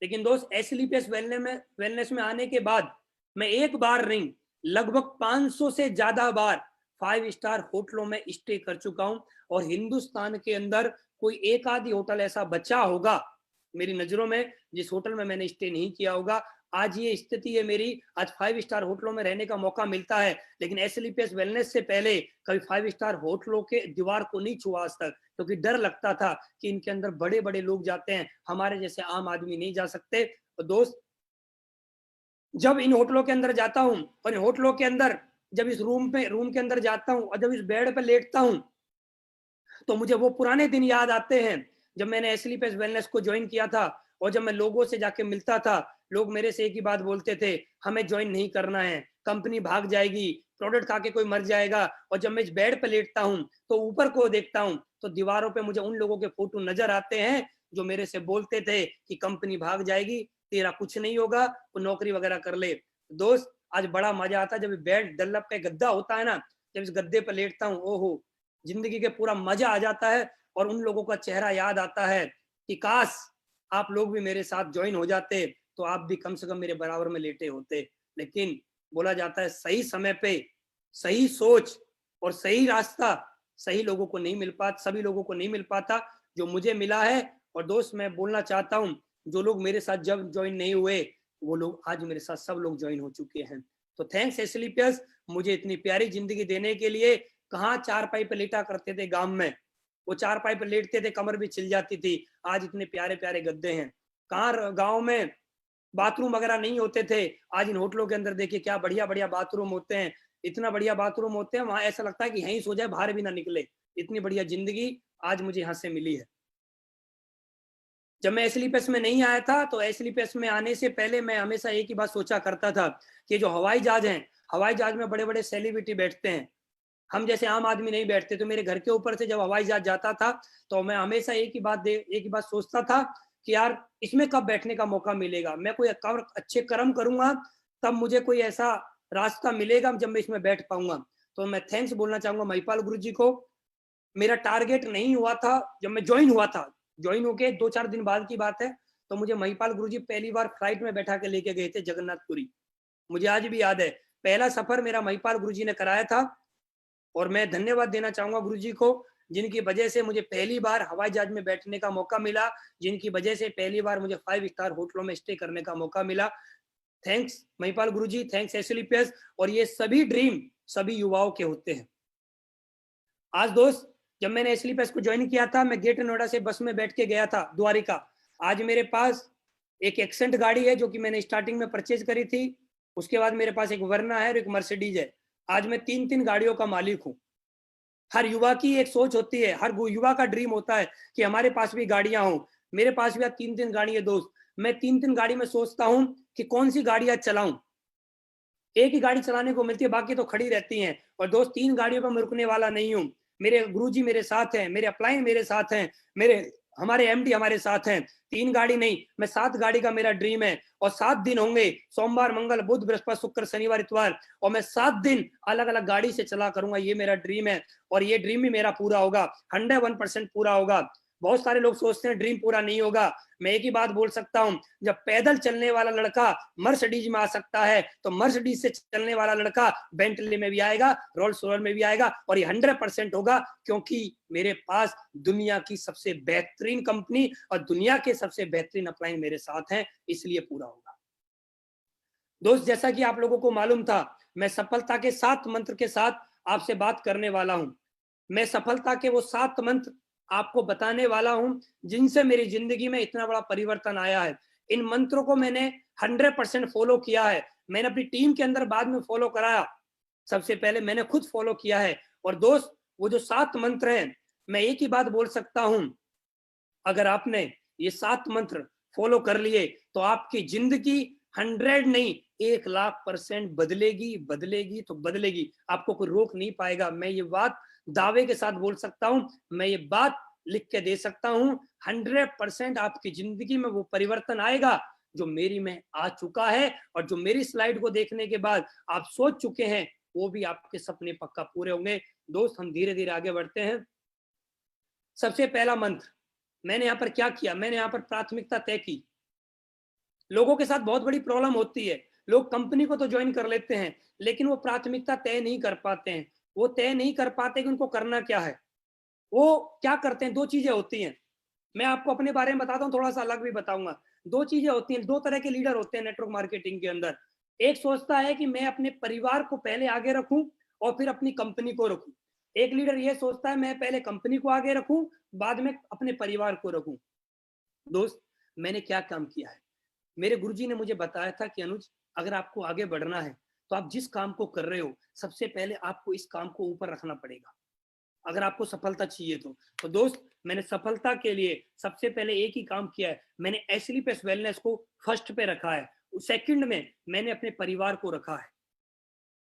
लेकिन दोस्त, एसएलपीएस वेलनेस में आने के बाद मैं एक बार नहीं, लगभग 500 से ज्यादा बार 5 स्टार होटलों में स्टे कर चुका हूं। और हिंदुस्तान के अंदर कोई एक आधी होटल ऐसा बचा होगा मेरी नजरों में, जिस होटल में मैंने स्टे नहीं किया होगा। आज ये स्थिति है मेरी, आज 5 स्टार होटलों में रहने का मौका मिलता है, लेकिन एसएलपीएस वेलनेस से पहले कभी 5 स्टार होटलों के दीवार को नहीं छुआ आज तक, क्योंकि डर लगता था कि इनके अंदर बड़े बड़े लोग जाते हैं, हमारे जैसे आम आदमी नहीं जा सकते। तो दोस्त, जब इन होटलों के अंदर जाता हूं, और इन होटलों के अंदर जब इस रूम के अंदर जाता हूं, और जब इस बेड पे लेटता हूं, तो मुझे वो पुराने दिन याद आते हैं जब मैंने एसएलपीएस वेलनेस को ज्वाइन किया था। और जब मैं लोगों से जाके मिलता था, लोग मेरे से एक ही बात बोलते थे, हमें ज्वाइन नहीं करना है, कंपनी भाग जाएगी, प्रोडक्ट खा के कोई मर जाएगा। और जब मैं इस बेड पे लेटता हूं, तो ऊपर को देखता हूं, तो दीवारों पे मुझे उन लोगों के फोटो नजर आते हैं जो मेरे से बोलते थे कि कंपनी भाग जाएगी, तेरा कुछ नहीं होगा, वो नौकरी वगैरह कर ले। दोस्त, आज बड़ा मजा आता है जब बेड डल्लप पे गद्दा होता है ना, जब इस गद्दे पर लेटता हूँ, ओहो, जिंदगी के पूरा मजा आ जाता है। और उन लोगों का चेहरा याद आता है कि काश आप लोग भी मेरे साथ ज्वाइन हो जाते, तो आप भी कम से कम मेरे बराबर में लेटे होते। लेकिन बोला जाता है, सही समय पे सही सोच और सही रास्ता सही लोगों को नहीं मिल पाता, सभी लोगों को नहीं मिल पाता, जो मुझे मिला है। और दोस्त, मैं बोलना चाहता हूं, जो लोग मेरे साथ जब ज्वाइन नहीं हुए, वो लोग आज मेरे साथ सब लोग ज्वाइन हो चुके हैं। तो थैंक्स एसएलपीएस, मुझे इतनी प्यारी जिंदगी देने के लिए। कहाँ चारपाई पे लेटा करते थे गांव में, वो चारपाई पे लेटते थे, कमर भी छिल जाती थी। आज इतने प्यारे प्यारे गद्दे हैं। कहाँ गांव में बाथरूम वगैरह नहीं होते थे, आज इन होटलों के अंदर देखिए क्या बढ़िया बढ़िया बाथरूम होते हैं। इतना बढ़िया बाथरूम होते हैं, वहां ऐसा लगता है कि यहीं सो जाए, बाहर भी ना निकले। इतनी बढ़िया जिंदगी आज मुझे यहाँ से मिली है। जब मैं एसएलपीएस में नहीं आया था, तो एसएलपीएस में आने से पहले मैं हमेशा एक ही बात सोचा करता था कि जो हवाई जहाज हैं, हवाई जहाज में बड़े बड़े सेलिब्रिटी बैठते हैं, हम जैसे आम आदमी नहीं बैठते। तो मेरे घर के ऊपर से जब हवाई जहाज जाता था, तो मैं हमेशा एक ही बात सोचता था कि यार, इसमें कब बैठने का मौका मिलेगा, मैं कोई अच्छे कर्म करूंगा, तब मुझे कोई ऐसा रास्ता मिलेगा जब मैं इसमें बैठ पाऊंगा। तो मैं थैंक्स बोलना चाहूंगा महिपाल गुरु जी को। मेरा टारगेट नहीं हुआ था जब मैं ज्वाइन हुआ था, ज्वाइन होके 2-4 दिन बाद की बात है, तो मुझे महिपाल गुरुजी पहली बार फ्लाइट में बैठा के लेके गए थे जगन्नाथपुरी। मुझे आज भी याद है, पहला सफर मेरा महिपाल गुरुजी ने कराया था। और मैं धन्यवाद देना चाहूंगा गुरुजी को, जिनकी वजह से मुझे पहली बार हवाई जहाज में बैठने का मौका मिला, जिनकी वजह से पहली बार मुझे 5 स्टार होटलों में स्टे करने का मौका मिला। थैंक्स महिपाल गुरुजी, थैंक्स एसएलपीएस। और ये सभी ड्रीम सभी युवाओं के होते हैं। आज दोस्त, जब मैंने एसएलपीएस को ज्वाइन किया था, मैं ग्रेटर नोएडा से बस में बैठ के गया था द्वारिका। आज मेरे पास एक एक्सेंट गाड़ी है जो कि मैंने स्टार्टिंग में परचेज करी थी। उसके बाद मेरे पास एक वर्ना है और एक मर्सिडीज है। आज मैं 3 गाड़ियों का मालिक हूँ। हर युवा की एक सोच होती है, हर युवा का ड्रीम होता है कि हमारे पास भी गाड़ियां हों। मेरे पास भी आज 3 गाड़ी है दोस्त। मैं 3 गाड़ी में सोचता हूं कि कौन सी गाड़ी आज चलाऊं। एक ही गाड़ी चलाने को मिलती है, बाकी तो खड़ी रहती हैं। और दोस्त, 3 गाड़ियों पर मैं रुकने वाला नहीं हूं। मेरे गुरुजी मेरे साथ हैं, मेरे अपलाइन मेरे साथ हैं, हमारे एमडी हमारे साथ हैं। 3 गाड़ी नहीं, मैं 7 गाड़ी का मेरा ड्रीम है। और 7 दिन होंगे, सोमवार मंगल बुध बृहस्पति शुक्र शनिवार इतवार, और मैं 7 दिन अलग अलग गाड़ी से चला करूंगा। ये मेरा ड्रीम है और ये ड्रीम भी मेरा पूरा होगा, 101% पूरा होगा। बहुत सारे लोग सोचते हैं ड्रीम पूरा नहीं होगा। मैं एक ही बात बोल सकता हूं, जब पैदल चलने वाला लड़का मर्सिडीज में आ सकता है, तो मर्सिडीज से चलने वाला लड़का बेंटली में भी आएगा, रोल्स रॉयस में भी आएगा। और ये 100% होगा, क्योंकि मेरे पास दुनिया की सबसे बेहतरीन कंपनी और दुनिया के सबसे बेहतरीन अपलाइन मेरे साथ हैं, इसलिए पूरा होगा। दोस्त, जैसा कि आप लोगों को मालूम था, मैं सफलता के 7 मंत्र के साथ आपसे बात करने वाला हूं। मैं सफलता के वो 7 मंत्र आपको बताने वाला हूं, जिनसे मेरी जिंदगी में इतना बड़ा परिवर्तन आया है। इन मंत्रों को मैंने 100% फॉलो किया है। मैंने अपनी टीम के अंदर बाद में फॉलो कराया, सबसे पहले मैंने खुद फॉलो किया है। और दोस्त, वो जो 7 मंत्र हैं, मैं एक ही बात बोल सकता हूं, अगर आपने ये 7 मंत्र फॉलो कर लिए तो आपकी जिंदगी 100 नहीं 1,00,000% बदलेगी, बदलेगी तो बदलेगी। आपको कोई रोक नहीं पाएगा। मैं ये बात दावे के साथ बोल सकता हूं, मैं ये बात लिख के दे सकता हूं, 100% आपकी जिंदगी में वो परिवर्तन आएगा जो मेरी में आ चुका है। और जो मेरी स्लाइड को देखने के बाद आप सोच चुके हैं, वो भी आपके सपने पक्का पूरे होंगे। दोस्त, हम धीरे धीरे आगे बढ़ते हैं। सबसे पहला मंत्र, मैंने यहाँ पर क्या किया, मैंने यहाँ पर प्राथमिकता तय की। लोगों के साथ बहुत बड़ी प्रॉब्लम होती है, लोग कंपनी को तो ज्वाइन कर लेते हैं, लेकिन वो प्राथमिकता तय नहीं कर पाते हैं। वो तय नहीं कर पाते कि उनको करना क्या है। वो क्या करते हैं, 2 चीजें होती हैं। मैं आपको अपने बारे में बताता हूँ, थोड़ा सा अलग भी बताऊंगा। 2 चीजें होती हैं, 2 तरह के लीडर होते हैं नेटवर्क मार्केटिंग के अंदर। एक सोचता है कि मैं अपने परिवार को पहले आगे रखूं और फिर अपनी कंपनी को रखूं। एक लीडर ये सोचता है मैं पहले कंपनी को आगे रखूं, बाद में अपने परिवार को रखूं। दोस्त, मैंने क्या काम किया है, मेरे गुरुजी ने मुझे बताया था कि अनुज, अगर आपको आगे बढ़ना है तो आप जिस काम को कर रहे हो, सबसे पहले आपको इस काम को ऊपर रखना पड़ेगा, अगर आपको सफलता चाहिए तो दोस्त, मैंने सफलता के लिए सबसे पहले एक ही काम किया है, मैंने एसएलपीएस वेलनेस को फर्स्ट पे रखा है। सेकंड में मैंने अपने परिवार को रखा है।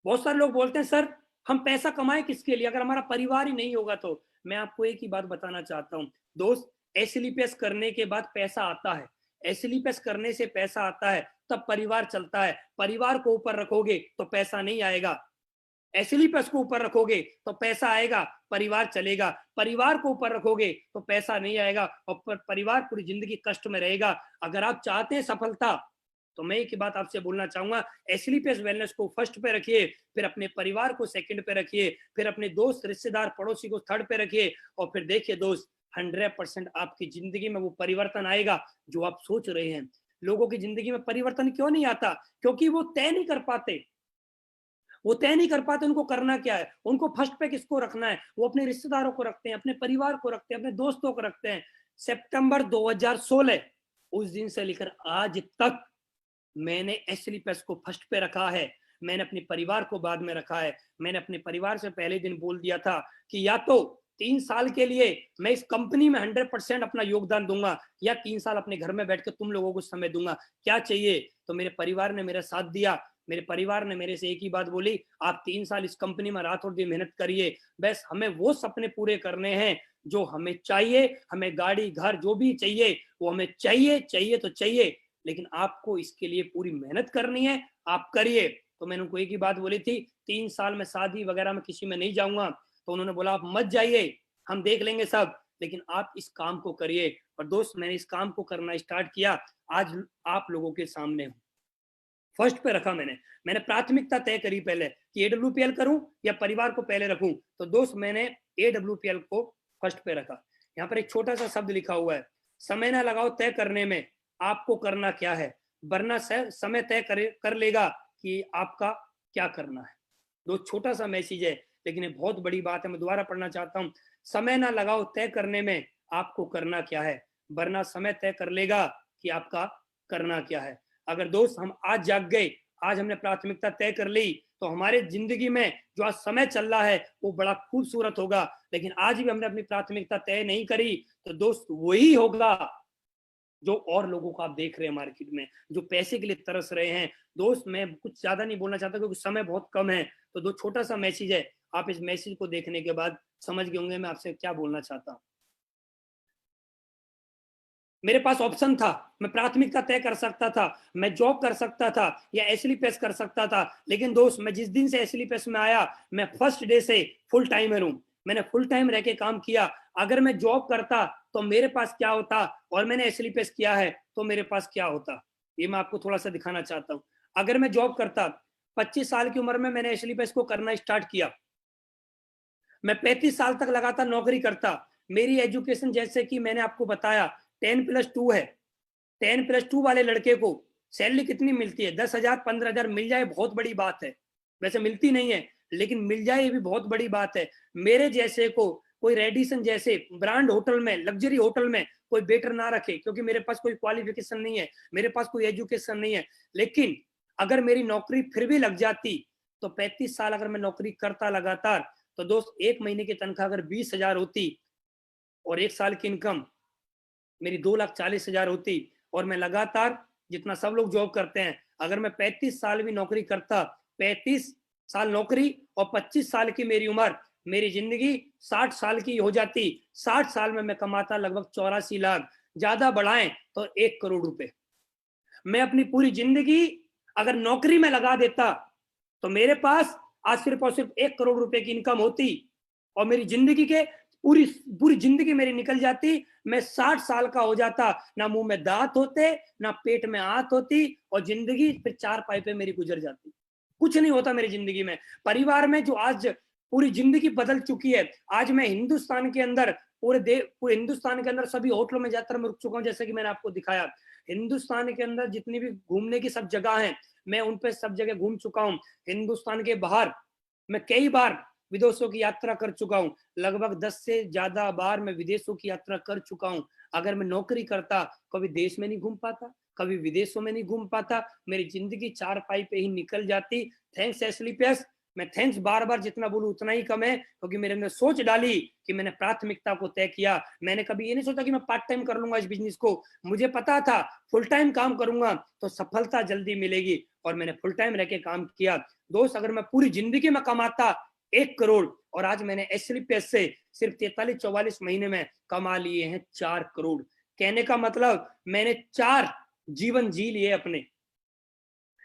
बहुत सारे लोग बोलते हैं सर हम पैसा कमाए किसके लिए, अगर हमारा परिवार ही नहीं होगा तो। मैं आपको एक ही बात बताना चाहता हूँ दोस्त, एसएलपीएस करने के बाद पैसा आता है, एसएलपीएस करने से पैसा आता है, तब परिवार चलता है। परिवार को ऊपर रखोगे तो पैसा नहीं आएगा, एसएलपीएस को ऊपर रखोगे तो पैसा आएगा, परिवार चलेगा। परिवार को ऊपर रखोगे तो पैसा नहीं आएगा और परिवार पूरी जिंदगी कष्ट में रहेगा। अगर आप चाहते हैं सफलता, तो मैं एक ही बात आपसे बोलना चाहूंगा, एसएलपीएस वेलनेस को फर्स्ट पे रखिए, फिर अपने परिवार को सेकंड पे रखिए, फिर अपने दोस्त रिश्तेदार पड़ोसी को थर्ड पे रखिए, और फिर देखिए दोस्त 100% आपकी जिंदगी में वो परिवर्तन आएगा जो आप सोच रहे हैं। लोगों की जिंदगी में परिवर्तन क्यों नहीं आता, क्योंकि वो तय नहीं कर पाते, वो तय नहीं कर पाते उनको करना क्या है, उनको फर्स्ट पे किसको रखना है। वो अपने रिश्तेदारों को रखते हैं, अपने परिवार को रखते हैं, अपने दोस्तों को रखते हैं। सितंबर 2016 उस दिन से लेकर आज तक मैंने एसएलपीएस को फर्स्ट पे रखा है, मैंने अपने परिवार को बाद में रखा है। मैंने अपने परिवार से पहले दिन बोल दिया था कि या तो 3 साल के लिए मैं इस कंपनी में 100% अपना योगदान दूंगा, या 3 साल अपने घर में बैठ के तुम लोगों को समय दूंगा, क्या चाहिए। तो मेरे परिवार ने मेरा साथ दिया। मेरे परिवार ने मेरे से एक ही बात बोली, आप 3 साल इस कंपनी में रात और दिन मेहनत करिए, बस हमें वो सपने पूरे करने हैं जो हमें चाहिए। हमें गाड़ी घर जो भी चाहिए वो हमें चाहिए, चाहिए तो चाहिए, लेकिन आपको इसके लिए पूरी मेहनत करनी है, आप करिए। तो मैंने उनको एक ही बात बोली थी, 3 साल में शादी वगैरह में किसी में नहीं जाऊंगा। तो उन्होंने बोला आप मत जाइए, हम देख लेंगे सब, लेकिन आप इस काम को करिए। और दोस्त मैंने इस काम को करना स्टार्ट किया, आज आप लोगों के सामने हूँ। फर्स्ट पे रखा मैंने प्राथमिकता तय करी पहले कि एडब्ल्यूपीएल करूं या परिवार को पहले रखूं, तो दोस्त मैंने एडब्ल्यूपीएल को फर्स्ट पे रखा। यहाँ पर एक छोटा सा शब्द लिखा हुआ है, समय ना लगाओ तय करने में आपको करना क्या है, वरना समय तय कर लेगा कि आपका क्या करना है। दोस्त छोटा सा मैसेज है लेकिन ये बहुत बड़ी बात है, मैं दोबारा पढ़ना चाहता हूँ। समय ना लगाओ तय करने में आपको करना क्या है, वरना समय तय कर लेगा कि आपका करना क्या है। अगर दोस्त हम आज जाग गए, आज हमने प्राथमिकता तय कर ली, तो हमारे जिंदगी में जो आज समय चल रहा है वो बड़ा खूबसूरत होगा। लेकिन आज भी हमने अपनी प्राथमिकता तय नहीं करी तो दोस्त वही होगा जो और लोगों को आप देख रहे हैं मार्केट में, जो पैसे के लिए तरस रहे हैं। दोस्त मैं कुछ ज्यादा नहीं बोलना चाहता क्योंकि समय बहुत कम है, तो दो छोटा सा मैसेज है, आप इस मैसेज को देखने के बाद समझ गए होंगे मैं आपसे क्या बोलना चाहता हूं। मेरे पास ऑप्शन था, मैं प्राथमिकता तय कर सकता था, मैं जॉब कर सकता था या एसएलपीएस कर सकता था, लेकिन दोस्त मैं जिस दिन से एसएलपीएस में आया, मैं फर्स्ट डे से फुल टाइमर हूं। मैंने फुल टाइम रह के काम किया। अगर मैं जॉब करता तो मेरे पास क्या होता, और मैंने एसएलपीएस किया है तो मेरे पास क्या होता, ये मैं आपको थोड़ा सा दिखाना चाहता हूँ। अगर मैं जॉब करता, 25 साल की उम्र में मैंने एसएलपीएस को करना स्टार्ट किया, मैं 35 साल तक लगातार नौकरी करता। मेरी एजुकेशन जैसे कि मैंने आपको बताया 10+2 है। 10+2 वाले लड़के को सैलरी कितनी मिलती है, 10,000 15,000 मिल जाए बहुत बड़ी बात है। वैसे मिलती नहीं है लेकिन मिल जाए ये भी बहुत बड़ी बात है। मेरे जैसे को कोई रेडिसन जैसे ब्रांड होटल में, लग्जरी होटल में कोई वेटर ना रखे, क्योंकि मेरे पास कोई क्वालिफिकेशन नहीं है, मेरे पास कोई एजुकेशन नहीं है। लेकिन अगर मेरी नौकरी फिर भी लग जाती तो 35 साल अगर मैं नौकरी करता लगातार, तो दोस्त एक महीने की तनख्वाह अगर 20,000 होती और एक साल की इनकम मेरी 2,40,000 होती, और मैं लगातार जितना सब लोग जॉब करते हैं, अगर मैं 35 साल भी नौकरी करता, 35 साल नौकरी और 25 साल की मेरी उम्र, मेरी जिंदगी 60 साल की हो जाती। 60 साल में मैं कमाता लगभग 84 लाख, ज्यादा बढ़ाएं तो 1 करोड़ रुपए। मैं अपनी पूरी जिंदगी अगर नौकरी में लगा देता तो मेरे पास आज सिर्फ और सिर्फ 1 करोड़ रुपए की इनकम होती, और मेरी जिंदगी के पूरी पूरी जिंदगी मेरी निकल जाती। मैं 60 साल का हो जाता, ना मुंह में दांत होते, ना पेट में आंत होती, और जिंदगी फिर 4 पाई पे मेरी गुजर जाती। कुछ नहीं होता मेरी जिंदगी में। परिवार में जो आज पूरी जिंदगी बदल चुकी है, आज मैं हिंदुस्तान के अंदर पूरे हिंदुस्तान के अंदर सभी होटलों में जाकर मैं रुक चुका हूं, जैसे कि मैंने आपको दिखाया। हिंदुस्तान के अंदर जितनी भी घूमने की सब जगह हैं, मैं उन पे सब जगह घूम चुका हूं। हिंदुस्तान के बाहर मैं कई बार विदेशों की यात्रा कर चुका हूं, लगभग 10 से ज्यादा बार मैं विदेशों की यात्रा कर चुका हूं। अगर मैं नौकरी करता, कभी देश में नहीं घूम पाता, कभी विदेशों में नहीं घूम पाता, मेरी जिंदगी 4 पाई पे ही निकल जाती। थैंक्स एसलीपीएस। मैं थैंक्स बार बार जितना बोलूं उतना ही कम है, क्योंकि मेरे अंदर सोच डाली कि मैंने प्राथमिकता को तय किया। मैंने कभी ये नहीं सोचा कि मैं पार्ट टाइम कर लूंगा इस बिजनेस को, मुझे पता था फुल टाइम काम करूंगा तो सफलता जल्दी मिलेगी, और मैंने फुल टाइम रह के काम किया। दोस्त अगर मैं पूरी जिंदगी में कमाता 1 करोड़, और आज मैंने एसलीपीएस से सिर्फ 43-44 महीने में कमा लिए हैं 4 करोड़। कहने का मतलब मैंने 4 जीवन जी लिए अपने।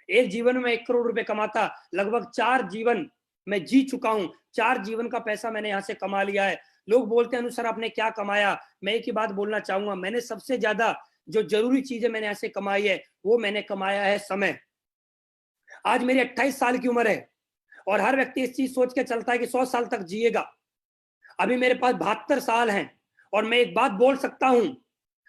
एक जीवन में 1 करोड़ रुपए कमाता, लगभग 4 जीवन मैं जी चुका हूं। 4 जीवन का पैसा मैंने यहां से कमा लिया है। लोग बोलते हैं अनुसार आपने क्या कमाया, मैं एक ही बात बोलना चाहूंगा, मैंने सबसे ज्यादा जो जरूरी चीजें मैंने यहां से कमाई है वो मैंने कमाया है समय। आज मेरी 28 साल की उम्र है, और हर व्यक्ति इस चीज सोच के चलता है कि 100 साल तक जिएगा। अभी मेरे पास 72 साल हैं, और मैं एक बात बोल सकता हूं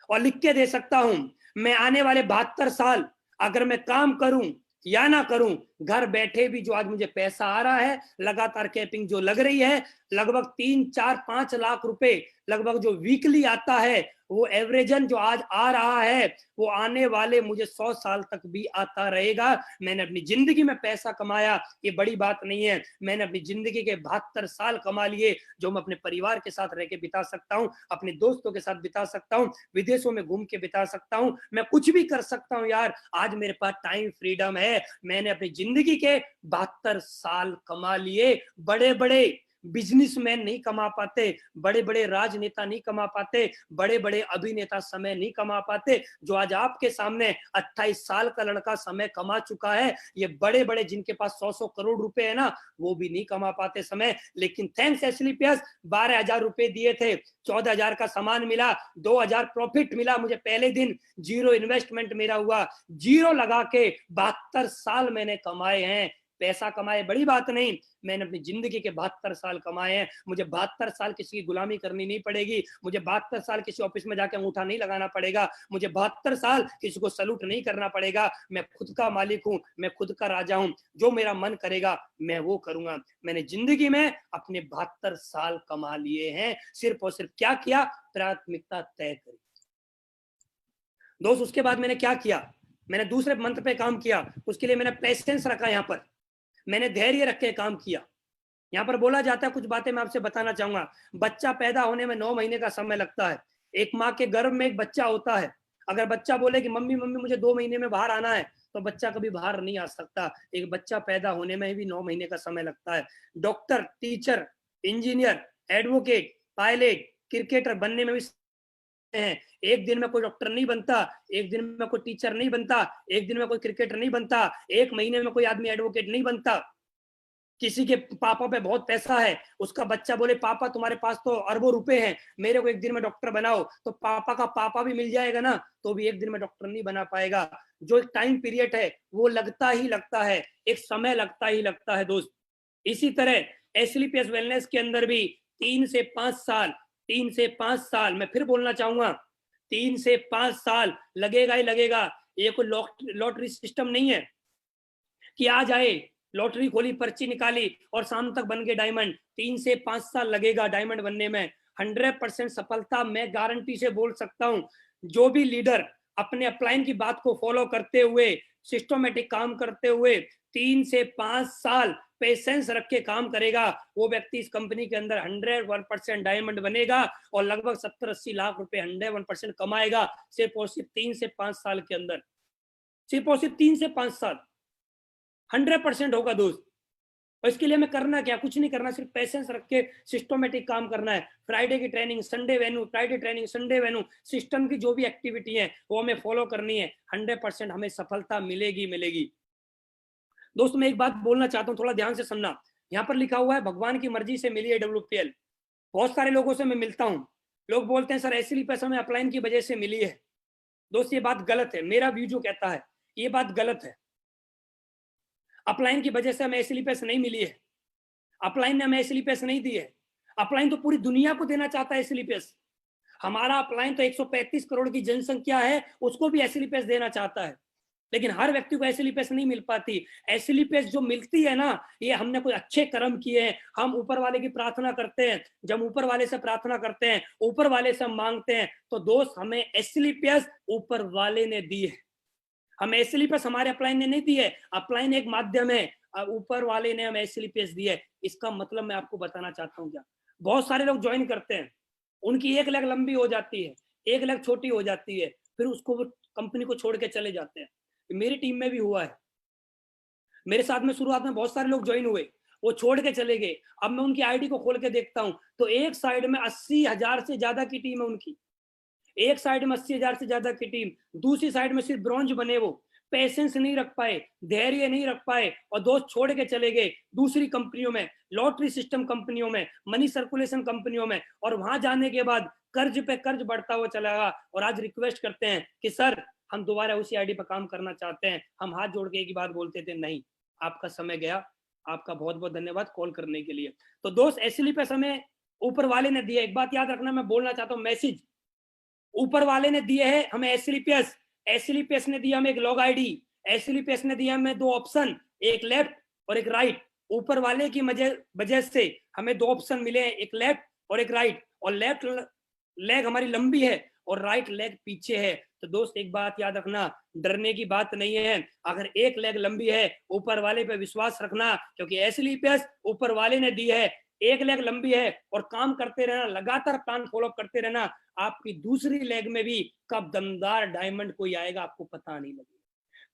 और लिख के दे सकता हूं, मैं आने वाले 72 साल अगर मैं काम करूं या ना करूं, घर बैठे भी जो आज मुझे पैसा आ रहा है, लगातार कैपिंग जो लग रही है, लगभग 3-4-5 लाख रुपए लगभग जो वीकली आता है, वो एवरेजन जो आज आ रहा है वो आने वाले मुझे 100 साल तक भी आता रहेगा। मैंने अपनी जिंदगी में पैसा कमाया, ये बड़ी बात नहीं है। मैंने अपनी जिंदगी के 72 साल कमा लिए, जो मैं अपने परिवार के साथ रह के बिता सकता हूँ, अपने दोस्तों के साथ बिता सकता हूँ, विदेशों में घूम के बिता सकता हूँ, मैं कुछ भी कर सकता हूँ यार। आज मेरे पास टाइम फ्रीडम है। मैंने अपनी जिंदगी के 72 साल कमा लिए, बड़े बड़े बिजनेसमैन नहीं कमा पाते, बड़े बड़े राजनेता नहीं कमा पाते, बड़े बड़े अभिनेता समय नहीं कमा पाते। जो आज आपके सामने 28 साल का लड़का समय कमा चुका है, ये बड़े बड़े जिनके पास 100 करोड़ रुपए है ना, वो भी नहीं कमा पाते समय। लेकिन थैंक्स एसलीपीएस, 12,000 रुपए दिए थे, 14,000 का सामान मिला, 2,000 प्रॉफिट मिला मुझे पहले दिन, जीरो इन्वेस्टमेंट मेरा हुआ, जीरो लगा के 72 साल मैंने कमाए हैं। पैसा कमाए बड़ी बात नहीं, मैंने अपनी जिंदगी के 72 साल कमाए हैं। मुझे 72 साल किसी की गुलामी करनी नहीं पड़ेगी, मुझे 72 साल किसी ऑफिस में जाके अंगूठा नहीं लगाना पड़ेगा, मुझे 72 साल किसी को सलूट नहीं करना पड़ेगा। मैं खुद का मालिक हूं, मैं खुद का राजा हूं, जो मेरा मन करेगा मैं वो करूंगा। मैंने जिंदगी में अपने 72 साल कमा लिए हैं। सिर्फ और सिर्फ क्या किया? प्राथमिकता तय करी। दोस्त उसके बाद मैंने क्या किया? मैंने दूसरे मंत्र पे काम किया, उसके लिए मैंने पेशेंस रखा, यहाँ पर मैंने धैर्य रख के काम किया। यहाँ पर बोला जाता है, कुछ बातें मैं आपसे बताना चाहूंगा। बच्चा पैदा होने में 9 महीने का समय लगता है। एक माँ के गर्भ में एक बच्चा होता है। अगर बच्चा बोले कि मम्मी मम्मी मुझे 2 महीने में बाहर आना है, तो बच्चा कभी बाहर नहीं आ सकता। एक बच्चा पैदा होने में भी 9 महीने का समय लगता है। Doctor, teacher, engineer, advocate, pilot, cricketer बनने में भी हैं। एक दिन में कोई डॉक्टर नहीं बनता, एक दिन में कोई टीचर नहीं बनता, एक दिन में कोई क्रिकेटर नहीं बनता, एक महीने में कोई आदमी एडवोकेट नहीं बनता। किसी के पापा पे बहुत पैसा है, उसका बच्चा बोले पापा तुम्हारे पास तो अरबों रुपए हैं, मेरे को एक दिन में डॉक्टर बनाओ, तो पापा का पापा भी मिल जाएगा ना, तो भी एक दिन में डॉक्टर नहीं बना पाएगा। जो एक टाइम पीरियड है वो लगता ही लगता है, एक समय लगता ही लगता है दोस्त। इसी तरह एसलीपीएस वेलनेस के अंदर भी 3 से 5 साल, 3 से 5 साल, मैं फिर बोलना चाहूंगा, 3 से 5 साल लगेगा ही लगेगा। ये कोई लॉटरी सिस्टम नहीं है कि आज आए, लॉटरी खोली, पर्ची निकाली और शाम तक बन गए डायमंड। 3 से 5 साल लगेगा डायमंड बनने में। 100% सफलता मैं गारंटी से बोल सकता हूं। जो भी लीडर अपने अपलाइन की बात को फॉलो करते हुए, सिस्टमेटिक काम करते हुए 3 से 5 साल पेशेंस रख के काम करेगा, वो व्यक्ति इस कंपनी के अंदर 101% डायमंड बनेगा और लगभग 70-80 लाख रुपए 101% कमाएगा, सिर्फ और सिर्फ 3 से 5 साल के अंदर। सिर्फ और सिर्फ 3 से 5 साल 100% होगा दोस्त। और इसके लिए हमें करना क्या? कुछ नहीं करना, सिर्फ पेशेंस रख के सिस्टमेटिक काम करना है। फ्राइडे की training Sunday venue, Friday training Sunday venue, system की जो भी एक्टिविटी है वो हमें फॉलो करनी है। 100% हमें सफलता मिलेगी मिलेगी। दोस्तों मैं एक बात बोलना चाहता हूँ, थोड़ा ध्यान से सुनना। यहाँ पर लिखा हुआ है भगवान की मर्जी से मिली है WPL। बहुत सारे लोगों से मैं मिलता हूँ, लोग बोलते हैं सर ऐसी पैसा में अपलाइन की वजह से मिली है। दोस्त ये बात गलत है, मेरा व्यू जो कहता है ये बात गलत है। अपलाइन की वजह से हमें एसलीपीएस नहीं मिली है, अपलाइन ने हमें एसलीपीएस नहीं दी है। अपलाइन तो पूरी दुनिया को देना चाहता है एसलीपीएस। हमारा अपलाइन तो 135 करोड़ की जनसंख्या है, उसको भी एसलीपीएस देना चाहता है, लेकिन हर व्यक्ति को एसलीपीएस नहीं मिल पाती। एसलीपीएस जो मिलती है ना, ये हमने कोई अच्छे कर्म किए हैं, हम ऊपर वाले की प्रार्थना करते हैं। जब ऊपर वाले से प्रार्थना करते हैं, ऊपर वाले से हम मांगते हैं, तो दोस्त हमें एसलीपीएस ऊपर वाले ने दी है। हमें एसलीपीएस हमारे अपलाइन ने नहीं दी है, अपलाइन एक माध्यम है, ऊपर वाले ने हमें एसलीपीएस दी है। इसका मतलब मैं आपको बताना चाहता हूँ क्या, बहुत सारे लोग ज्वाइन करते हैं, उनकी एक लेग लंबी हो जाती है, एक लेग छोटी हो जाती है, फिर उसको वो कंपनी को छोड़ के चले जाते हैं। मेरी टीम में भी हुआ है, मेरे साथ में शुरुआत में बहुत सारे लोग ज्वाइन हुए, वो छोड़ के चले गए। अब मैं उनकी आईडी को खोल के देखता हूं तो एक साइड में 80,000 से ज्यादा की टीम है उनकी, एक साइड में 80,000 से ज्यादा की टीम, दूसरी साइड में सिर्फ ब्रॉन्ज बने। वो पेशेंस नहीं रख पाए, धैर्य नहीं रख पाए और दोस्त छोड़ के चले गए दूसरी कंपनियों में, लॉटरी सिस्टम कंपनियों में, मनी सर्कुलेशन कंपनियों में, और वहां जाने के बाद कर्ज पे कर्ज बढ़ता हुआ चला गया। और आज रिक्वेस्ट करते हैं कि सर हम दोबारा उसी आईडी पर काम करना चाहते हैं। हम हाथ जोड़ के एक ही बात बोलते थे, नहीं, आपका समय गया। आपका बहुत बहुत धन्यवाद कॉल करने के लिए। तो दोस्त एसलीपीएस हमें ऊपर वाले ने दिया। एक बात याद रखना, मैं बोलना चाहता हूँ मैसेज, ऊपर वाले ने दिए है हमें एसलीपीएस, एसलीपीएस ने दिया हमें एक लॉग आईडी, एसलीपीएस ने दिया हमें 2 ऑप्शन, एक लेफ्ट और एक राइट। ऊपर वाले की वजह से हमें 2 ऑप्शन मिले हैं, एक लेफ्ट और एक राइट, और लेफ्ट लेग हमारी लंबी है और राइट लेग पीछे है। तो दोस्त एक बात याद रखना, डरने की बात नहीं है। अगर एक लेग लंबी है, ऊपर वाले पे विश्वास रखना, क्योंकि एसलीपीएस ऊपर वाले ने दी है। एक लेग लंबी है और काम करते रहना, लगातार प्लान फॉलो करते रहना, आपकी दूसरी लेग में भी कब दमदार डायमंड कोई आएगा आपको पता नहीं लगेगा,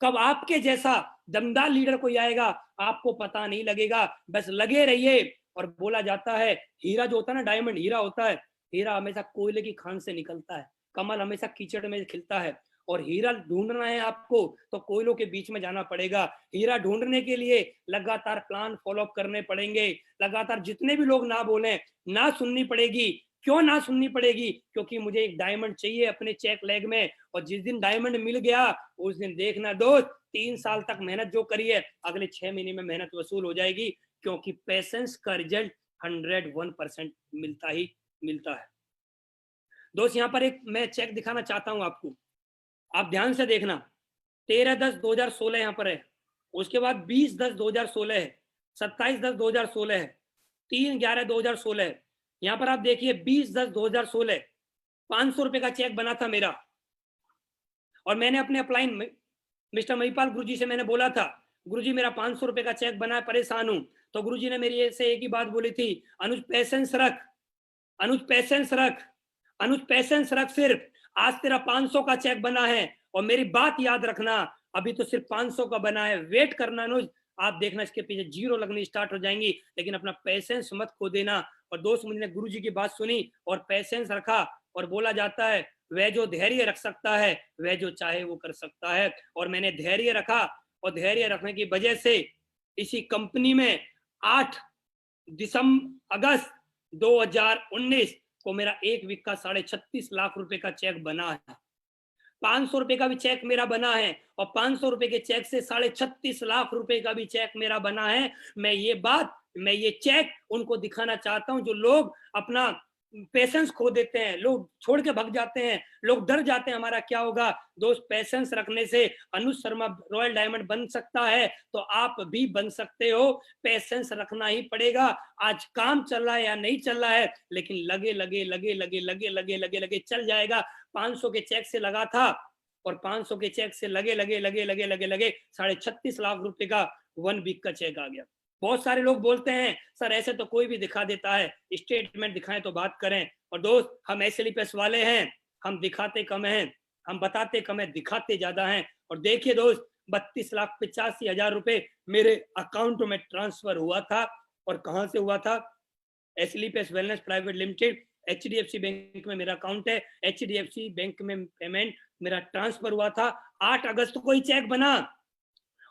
कब आपके जैसा दमदार लीडर कोई आएगा आपको पता नहीं लगेगा। बस लगे रहिए और बोला जाता है हीरा जो होता है ना, डायमंड हीरा होता है, हीरा हमेशा कोयले की खान से निकलता है, कमल हमेशा कीचड़ में खिलता है। और हीरा ढूंढना है आपको तो कोयलों के बीच में जाना पड़ेगा। हीरा ढूंढने के लिए लगातार प्लान फॉलो अप करने पड़ेंगे, लगातार जितने भी लोग ना बोले ना सुननी पड़ेगी। क्यों ना सुननी पड़ेगी? क्योंकि मुझे एक डायमंड चाहिए अपने चेक लेग में, और जिस दिन डायमंड मिल गया उस दिन देखना दोस्त, 3 साल तक मेहनत जो करी है अगले 6 महीने में मेहनत वसूल हो जाएगी, क्योंकि पेशेंस का रिजल्ट 101% मिलता ही मिलता है। दोस्त यहाँ पर एक मैं चेक दिखाना चाहता हूं आपको, आप ध्यान से देखना। 13/10/2016 यहाँ पर है, उसके बाद 20/10/2016 है, 27/10/2016 है, 3/11/2016 है। यहाँ पर आप देखिए 20/10/2016 500 रुपए का चेक बना था मेरा, और मैंने अपने अपलाइन मिस्टर महिपाल गुरुजी से मैंने बोला था, गुरुजी मेरा 500 रुपए का चेक बना है, परेशान हूं। तो गुरुजी ने मेरी से एक ही बात बोली थी, अनुज पेशेंस रख, अनुज पेशेंस रख, अनुज पेशेंस रख, सिर्फ आज तेरा 500 का चेक बना है, और मेरी बात याद रखना, अभी तो सिर्फ 500 का बना है, वेट करना अनुज, आप देखना इसके पीछे जीरो लगनी स्टार्ट हो जाएंगी, लेकिन अपना पेशेंस मत खो देना। और दोस्त मुझे गुरुजी की बात सुनी और पेशेंस रखा, और बोला जाता है वह जो धैर्य रख सकता है वह जो चाहे वो कर सकता है। और मैंने धैर्य रखा, और धैर्य रखने की वजह से इसी कंपनी में 8 अगस्त 2019 को मेरा एक वीक का 36.5 लाख रुपए का चेक बना है। 500 रुपए का भी चेक मेरा बना है, और 500 रुपए के चेक से 36.5 लाख रुपए का भी चेक मेरा बना है। मैं ये चेक उनको दिखाना चाहता हूं जो लोग अपना पेशेंस खो देते हैं, लोग छोड़ के भग जाते हैं, लोग डर जाते हैं हमारा क्या होगा। दोस्त पेशेंस रखने से अनुज शर्मा रॉयल डायमंड बन सकता है, तो आप भी बन सकते हो। पेशेंस रखना ही पड़ेगा। आज काम चल रहा है या नहीं चल रहा है, लेकिन लगे लगे लगे लगे लगे लगे लगे लगे चल जाएगा। 500 के चेक से लगा था, और 500 के चेक से लगे लगे लगे लगे लगे लगे 36.5 लाख रुपए का 1 वीक का चेक आ गया। बहुत सारे लोग बोलते हैं सर ऐसे तो कोई भी दिखा देता है, स्टेटमेंट दिखाएं तो बात करें। और दोस्त हम SLPS वाले हैं, हम दिखाते कम हैं, हम बताते कम है, दिखाते ज्यादा हैं। और देखिए दोस्त 32,85,000 रुपए मेरे अकाउंट में ट्रांसफर हुआ था, और कहां से हुआ था? SLPS wellness private limited, HDFC bank में मेरा अकाउंट है, HDFC बैंक में पेमेंट मेरा ट्रांसफर हुआ था। 8 अगस्त को ही चेक बना,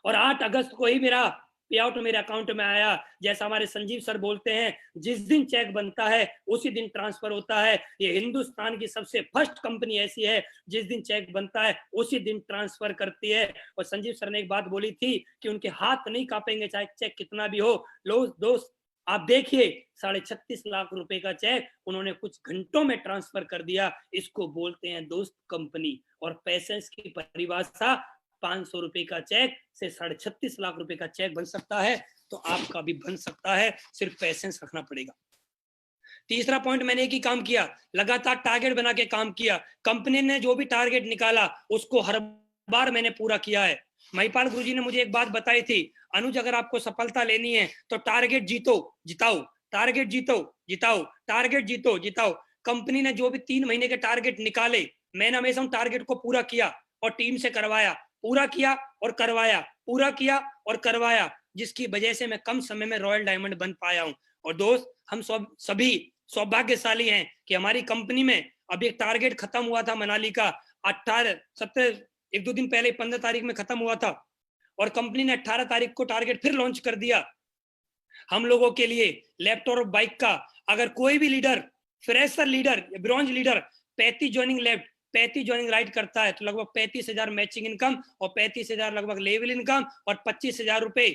और 8 अगस्त को ही मेरा पे आउट मेरे अकाउंट में आया। जैसा हमारे संजीव सर बोलते हैं, जिस दिन चेक बनता है उसी दिन ट्रांसफर होता है। ये हिंदुस्तान की सबसे फर्स्ट कंपनी ऐसी है जिस दिन चेक बनता है उसी दिन ट्रांसफर करती है। और संजीव सर ने एक बात बोली थी कि उनके हाथ नहीं कांपेंगे चाहे चेक कितना भी हो। लो दोस्त आप देखिए 36.5 लाख रुपए का चेक उन्होंने कुछ घंटों में ट्रांसफर कर दिया। इसको बोलते हैं दोस्त कंपनी। और पेशेंस की परिभाषा 500 रुपए का चेक से 36.5 लाख रुपए का चेक बन सकता है, तो आपका भी बन सकता है, सिर्फ पेशेंस रखना पड़ेगा। तीसरा पॉइंट, मैंने एक ही काम किया, लगातार टारगेट बना के काम किया। कंपनी ने जो भी टारगेट निकाला उसको हर बार मैंने पूरा किया है। महिपाल गुरुजी ने मुझे एक बात बताई थी, अनुज अगर आपको सफलता लेनी है तो टारगेट जीतो जिताओ, टारगेट जीतो जिताओ, टारगेट जीतो जिताओ। कंपनी ने जो भी 3 महीने के टारगेट निकाले, मैंने हमेशा उन टारगेट को पूरा किया और टीम से करवाया, पूरा किया और करवाया, पूरा किया और करवाया, जिसकी वजह से मैं कम समय में रॉयल डायमंड बन पाया हूं। और दोस्त हम सभी सौभाग्यशाली हैं कि हमारी कंपनी में अभी एक टारगेट खत्म हुआ था मनाली का, 1-2 दिन पहले 15 तारीख में खत्म हुआ था, और कंपनी ने 18 तारीख को टारगेट फिर लॉन्च कर दिया हम लोगों के लिए लैपटॉप बाइक का। अगर कोई भी लीडर, फ्रेशर लीडर या bronze leader 35 joining left 35 joining right करता है तो लगभग 35,000 मैचिंग इनकम और 35,000 लगभग लेवल इनकम और 25,000 रुपए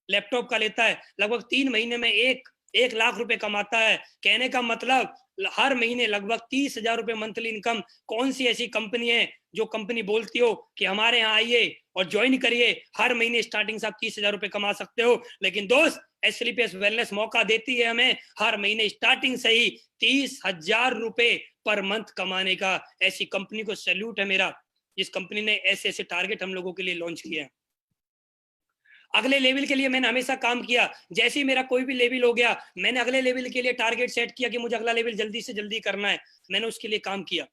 लैपटॉप का लेता है। लगभग 3 महीने में 1 लाख रुपए कमाता है। कहने का मतलब हर महीने लगभग 30,000 रुपए मंथली इनकम। कौन सी ऐसी कंपनी है जो कंपनी बोलती हो कि हमारे यहाँ आइए और ज्वाइन करिए, हर महीने स्टार्टिंग से आप 30,000 रुपए कमा सकते हो। लेकिन दोस्त SLPS वेलनेस मौका देती है हमें हर महीने स्टार्टिंग से ही 30,000 रुपए पर मंथ कमाने का। ऐसी कंपनी को सैल्यूट है मेरा, जिस कंपनी ने ऐसे ऐसे टारगेट हम लोगों के लिए लॉन्च किए हैं। अगले लेवल के लिए मैंने हमेशा काम किया। जैसे ही मेरा कोई भी लेवल हो गया, मैंने अगले लेवल के लिए टारगेट सेट किया कि मुझे अगला लेवल जल्दी से जल्दी करना है। मैंने उसके लिए काम किया।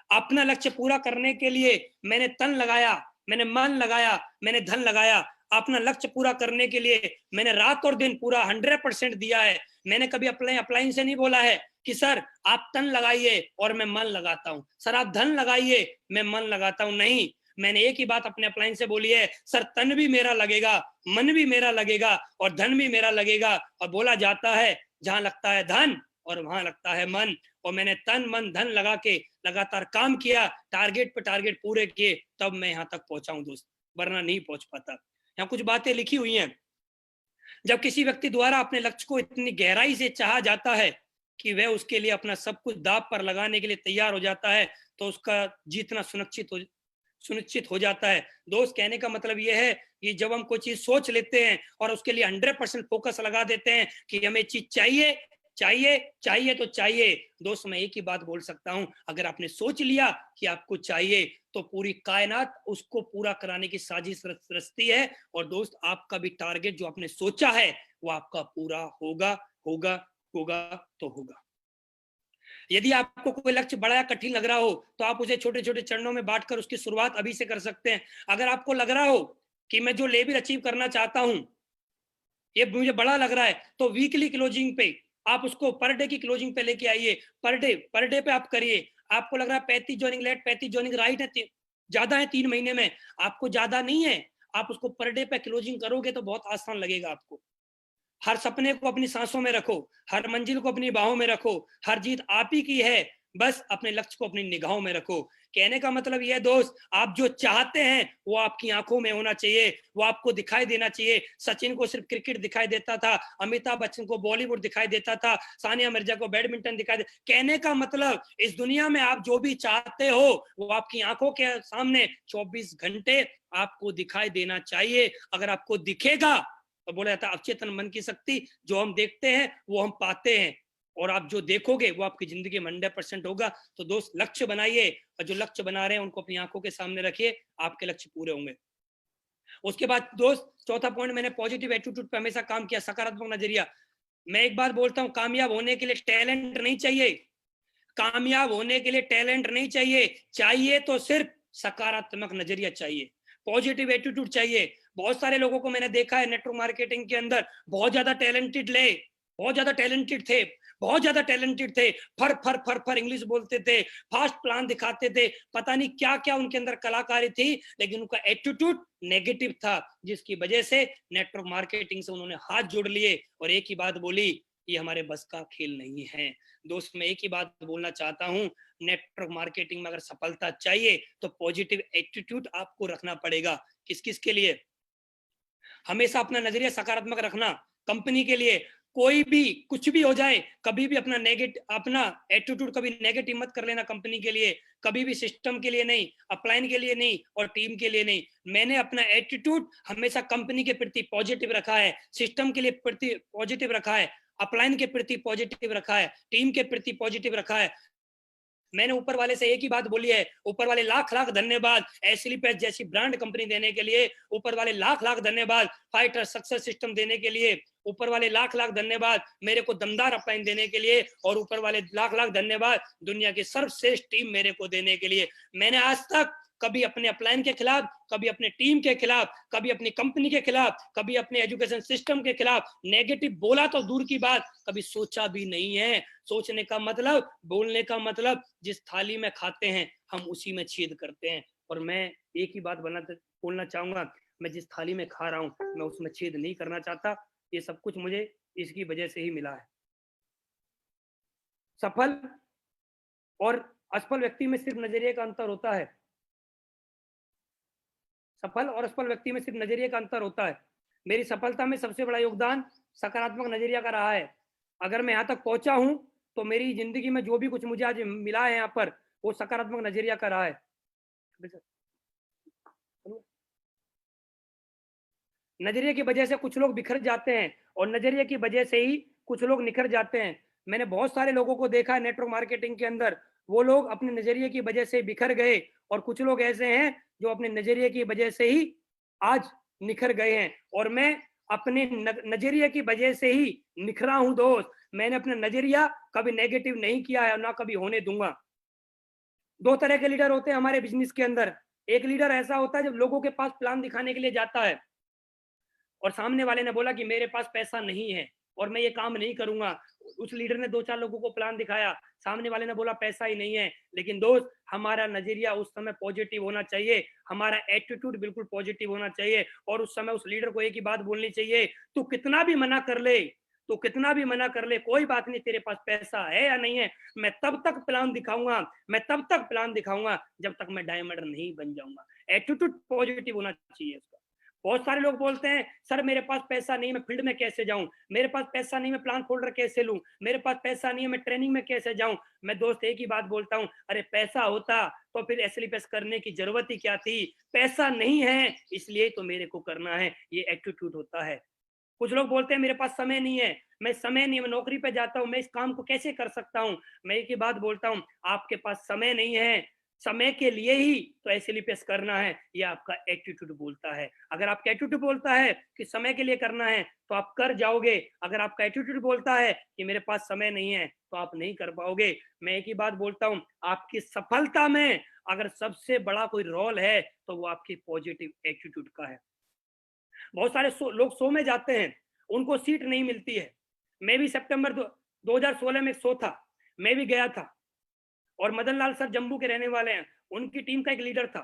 अपना लक्ष्य पूरा करने के लिए मैंने तन लगाया, मैंने मन लगाया, मैंने धन लगाया। अपना लक्ष्य पूरा करने के लिए मैंने रात और दिन पूरा 100% दिया है। मैंने कभी अपलाइन से नहीं बोला है कि सर आप तन लगाइए और मैं मन लगाता हूं, सर आप धन लगाइए मैं मन लगाता हूं। नहीं, मैंने एक ही बात अपने अपलाइन से बोली है, सर तन भी मेरा लगेगा, मन भी मेरा लगेगा और धन भी मेरा लगेगा। और बोला जाता है जहां लगता है धन और वहां लगता है मन। और मैंने तन मन धन लगा के लगातार काम किया, टारगेट पे टारगेट पूरे किए, तब मैं यहाँ तक पहुंचा हूं दोस्त, वरना नहीं पहुंच पाता। यहाँ कुछ बातें लिखी हुई हैं। जब किसी व्यक्ति द्वारा अपने लक्ष्य को इतनी गहराई से चाहा जाता है कि वह उसके लिए अपना सब कुछ दांव पर लगाने के लिए तैयार हो जाता है, तो उसका जीतना सुनिश्चित हो जाता है। दोस्त, कहने का मतलब यह है कि जब हम कोई चीज सोच लेते हैं और उसके लिए 100% फोकस लगा देते हैं कि हमें चीज चाहिए चाहिए चाहिए तो चाहिए, दोस्त मैं एक ही बात बोल सकता हूं, अगर आपने सोच लिया कि आपको चाहिए तो पूरी कायनात उसको पूरा कराने की साजिश रचती है। और दोस्त, आपका भी टारगेट जो आपने सोचा है वो आपका पूरा होगा होगा होगा तो होगा। यदि आपको कोई लक्ष्य बड़ा या कठिन लग रहा हो तो आप उसे छोटे छोटे चरणों में बांटकर उसकी शुरुआत अभी से कर सकते हैं। अगर आपको लग रहा हो कि मैं जो लेवल अचीव करना चाहता हूं ये मुझे बड़ा लग रहा है, तो वीकली क्लोजिंग पे आप उसको पर डे की क्लोजिंग पे लेके आइए। पर डे पे आप करिए। आपको लग रहा है 35 जॉइनिंग लेट 35 जॉइनिंग राइट है, ज्यादा है 3 महीने में, आपको ज्यादा नहीं है, आप उसको पर डे पे क्लोजिंग करोगे तो बहुत आसान लगेगा आपको। हर सपने को अपनी सांसों में रखो, हर मंजिल को अपनी बाहों में रखो, हर जीत आप ही की है, बस अपने लक्ष्य को अपनी निगाहों में रखो। कहने का मतलब यह दोस्त, आप जो चाहते हैं वो आपकी आंखों में होना चाहिए, वो आपको दिखाई देना चाहिए। सचिन को सिर्फ क्रिकेट दिखाई देता था, अमिताभ बच्चन को बॉलीवुड दिखाई देता था, सानिया मिर्जा को बैडमिंटन दिखाई दे। कहने का मतलब इस दुनिया में आप जो भी चाहते हो वो आपकी आंखों के सामने 24 घंटे आपको दिखाई देना चाहिए। अगर आपको दिखेगा तो बोला जाता है अवचेतन मन की शक्ति, जो हम देखते हैं वो हम पाते हैं, और आप जो देखोगे वो आपकी जिंदगी में 100% होगा। तो दोस्त, लक्ष्य बनाइए और जो लक्ष्य बना रहे हैं उनको अपनी आंखों के सामने रखिए, आपके लक्ष्य पूरे होंगे। उसके बाद दोस्त, चौथा पॉइंट, मैंने पॉजिटिव एटीट्यूड पे हमेशा काम किया, सकारात्मक नजरिया। मैं एक बात बोलता हूं, कामयाब होने के लिए टैलेंट नहीं चाहिए, कामयाब होने के लिए टैलेंट नहीं चाहिए, चाहिए तो सिर्फ सकारात्मक नजरिया चाहिए, पॉजिटिव एटीट्यूड चाहिए। बहुत सारे लोगों को मैंने देखा है नेटवर्क मार्केटिंग के अंदर, बहुत ज्यादा टैलेंटेड थे, बहुत ज्यादा टैलेंटेड थे, फर फर फर फर इंग्लिश बोलते थे, फास्ट प्लान दिखाते थे, पता नहीं क्या क्या उनके अंदर कलाकारी थी, लेकिन उनका एटीट्यूड नेगेटिव था, जिसकी वजह से नेटवर्क मार्केटिंग से उन्होंने हाथ जोड़ लिए और एक ही बात बोली, ये हमारे बस का खेल नहीं है। दोस्त, मैं एक ही बात बोलना चाहता हूं, नेटवर्क मार्केटिंग में अगर सफलता चाहिए तो पॉजिटिव एटीट्यूड आपको रखना पड़ेगा। किस किस के लिए? हमेशा अपना नजरिया सकारात्मक रखना। कंपनी के लिए कोई भी कुछ भी हो जाए, कभी भी अपना एटीट्यूड कभी नेगेटिव मत कर लेना। कंपनी के लिए कभी भी, सिस्टम के लिए नहीं, अपलाइन के लिए नहीं और टीम के लिए नहीं। मैंने अपना एटीट्यूड हमेशा कंपनी के प्रति पॉजिटिव रखा है, सिस्टम के लिए प्रति पॉजिटिव रखा है, अपलाइन के प्रति पॉजिटिव रखा है, टीम के प्रति पॉजिटिव रखा है। मैंने ऊपर वाले से एक ही बात बोली है, ऊपर वाले लाख लाख धन्यवाद एसलीपैच जैसी ब्रांड कंपनी देने के लिए, ऊपर वाले लाख लाख धन्यवाद फाइटर सक्सेस सिस्टम देने के लिए, ऊपर वाले लाख लाख धन्यवाद मेरे को दमदार अपलाइन देने के लिए, और ऊपर वाले लाख लाख धन्यवाद दुनिया की सर्वश्रेष्ठ टीम मेरे को देने के लिए। मैंने आज तक कभी अपने अपलाइन के खिलाफ, कभी अपने टीम के खिलाफ, कभी अपनी कंपनी के खिलाफ, कभी अपने एजुकेशन सिस्टम के खिलाफ नेगेटिव बोला तो दूर की बात, कभी सोचा भी नहीं है। सोचने का मतलब, बोलने का मतलब, जिस थाली में खाते हैं हम उसी में छेद करते हैं। और मैं एक ही बात बोलना चाहूंगा, मैं जिस थाली में खा रहा हूं मैं उसमें छेद नहीं करना चाहता। ये सब कुछ मुझे इसकी वजह से ही मिला है। सफल और असफल व्यक्ति में सिर्फ नजरिए का अंतर होता है। सफल और असफल व्यक्ति में सिर्फ नजरिए का अंतर होता है। मेरी सफलता में सबसे बड़ा योगदान सकारात्मक नजरिया का रहा है। अगर मैं यहाँ तक पहुंचा हूं तो मेरी जिंदगी में जो भी कुछ मुझे आज मिला है यहाँ पर, वो सकारात्मक नजरिया का रहा है। नजरिए की वजह से कुछ लोग बिखर जाते हैं और नजरिए की वजह से ही कुछ लोग निखर जाते हैं। मैंने बहुत सारे लोगों को देखा है नेटवर्क मार्केटिंग के अंदर, वो लोग अपने नजरिए की वजह से बिखर गए, और कुछ लोग ऐसे हैं जो अपने नजरिए की वजह से ही आज निखर गए हैं। और मैं अपने नजरिए की वजह से ही निखरा हूं दोस्त। मैंने अपना नजरिया कभी नेगेटिव नहीं किया है और ना कभी होने दूंगा। दो तरह के लीडर होते हैं हमारे बिजनेस के अंदर। एक लीडर ऐसा होता है जब लोगों के पास प्लान दिखाने के लिए जाता है, और सामने वाले ने बोला कि मेरे पास पैसा नहीं है और मैं ये काम नहीं करूंगा। उस लीडर ने 2-4 लोगों को प्लान दिखाया, सामने वाले ने बोला पैसा ही नहीं है। लेकिन दोस्त, हमारा नजरिया उस समय पॉजिटिव होना चाहिए, हमारा एटीट्यूड बिल्कुल पॉजिटिव होना चाहिए और उस समय उस लीडर को एक ही बात बोलनी चाहिए, तू कितना भी मना कर ले, तो कितना भी मना कर ले, कोई बात नहीं, तेरे पास पैसा है या नहीं है, मैं तब तक प्लान दिखाऊंगा, मैं तब तक प्लान दिखाऊंगा जब तक मैं डायमंड नहीं बन जाऊंगा। एटीट्यूड पॉजिटिव होना चाहिए उसका। बहुत सारे लोग बोलते हैं सर मेरे पास पैसा नहीं, मैं फील्ड में कैसे जाऊं, मेरे पास पैसा नहीं, मैं प्लान फोल्डर कैसे लूं, मेरे पास पैसा नहीं है, मैं ट्रेनिंग में कैसे जाऊं। मैं दोस्त एक ही बात बोलता हूं, अरे पैसा होता तो फिर एसएलपीएस करने की जरूरत ही क्या थी। पैसा नहीं है इसलिए तो मेरे को करना है, ये एटीट्यूड होता है। कुछ लोग बोलते हैं मेरे पास समय नहीं है, मैं नौकरी पे जाता हूँ, मैं इस काम को कैसे कर सकता हूँ। मैं एक ही बात बोलता हूँ, आपके पास समय नहीं है, समय के लिए ही तो एसएलपीएस करना है, ये आपका एटीट्यूड बोलता है। अगर आपका एटीट्यूड बोलता है कि समय के लिए करना है तो आप कर जाओगे, अगर आपका एटीट्यूड बोलता है कि मेरे पास समय नहीं है तो आप नहीं कर पाओगे। मैं एक ही बात बोलता हूँ, आपकी सफलता में अगर सबसे बड़ा कोई रोल है तो वो आपकी पॉजिटिव एटीट्यूड का है। बहुत सारे लोग शो में जाते हैं, उनको सीट नहीं मिलती है। मैं भी सितंबर 2016 में शो था, मैं भी गया था और मदन लाल सर जम्मू के रहने वाले हैं, उनकी टीम का एक लीडर था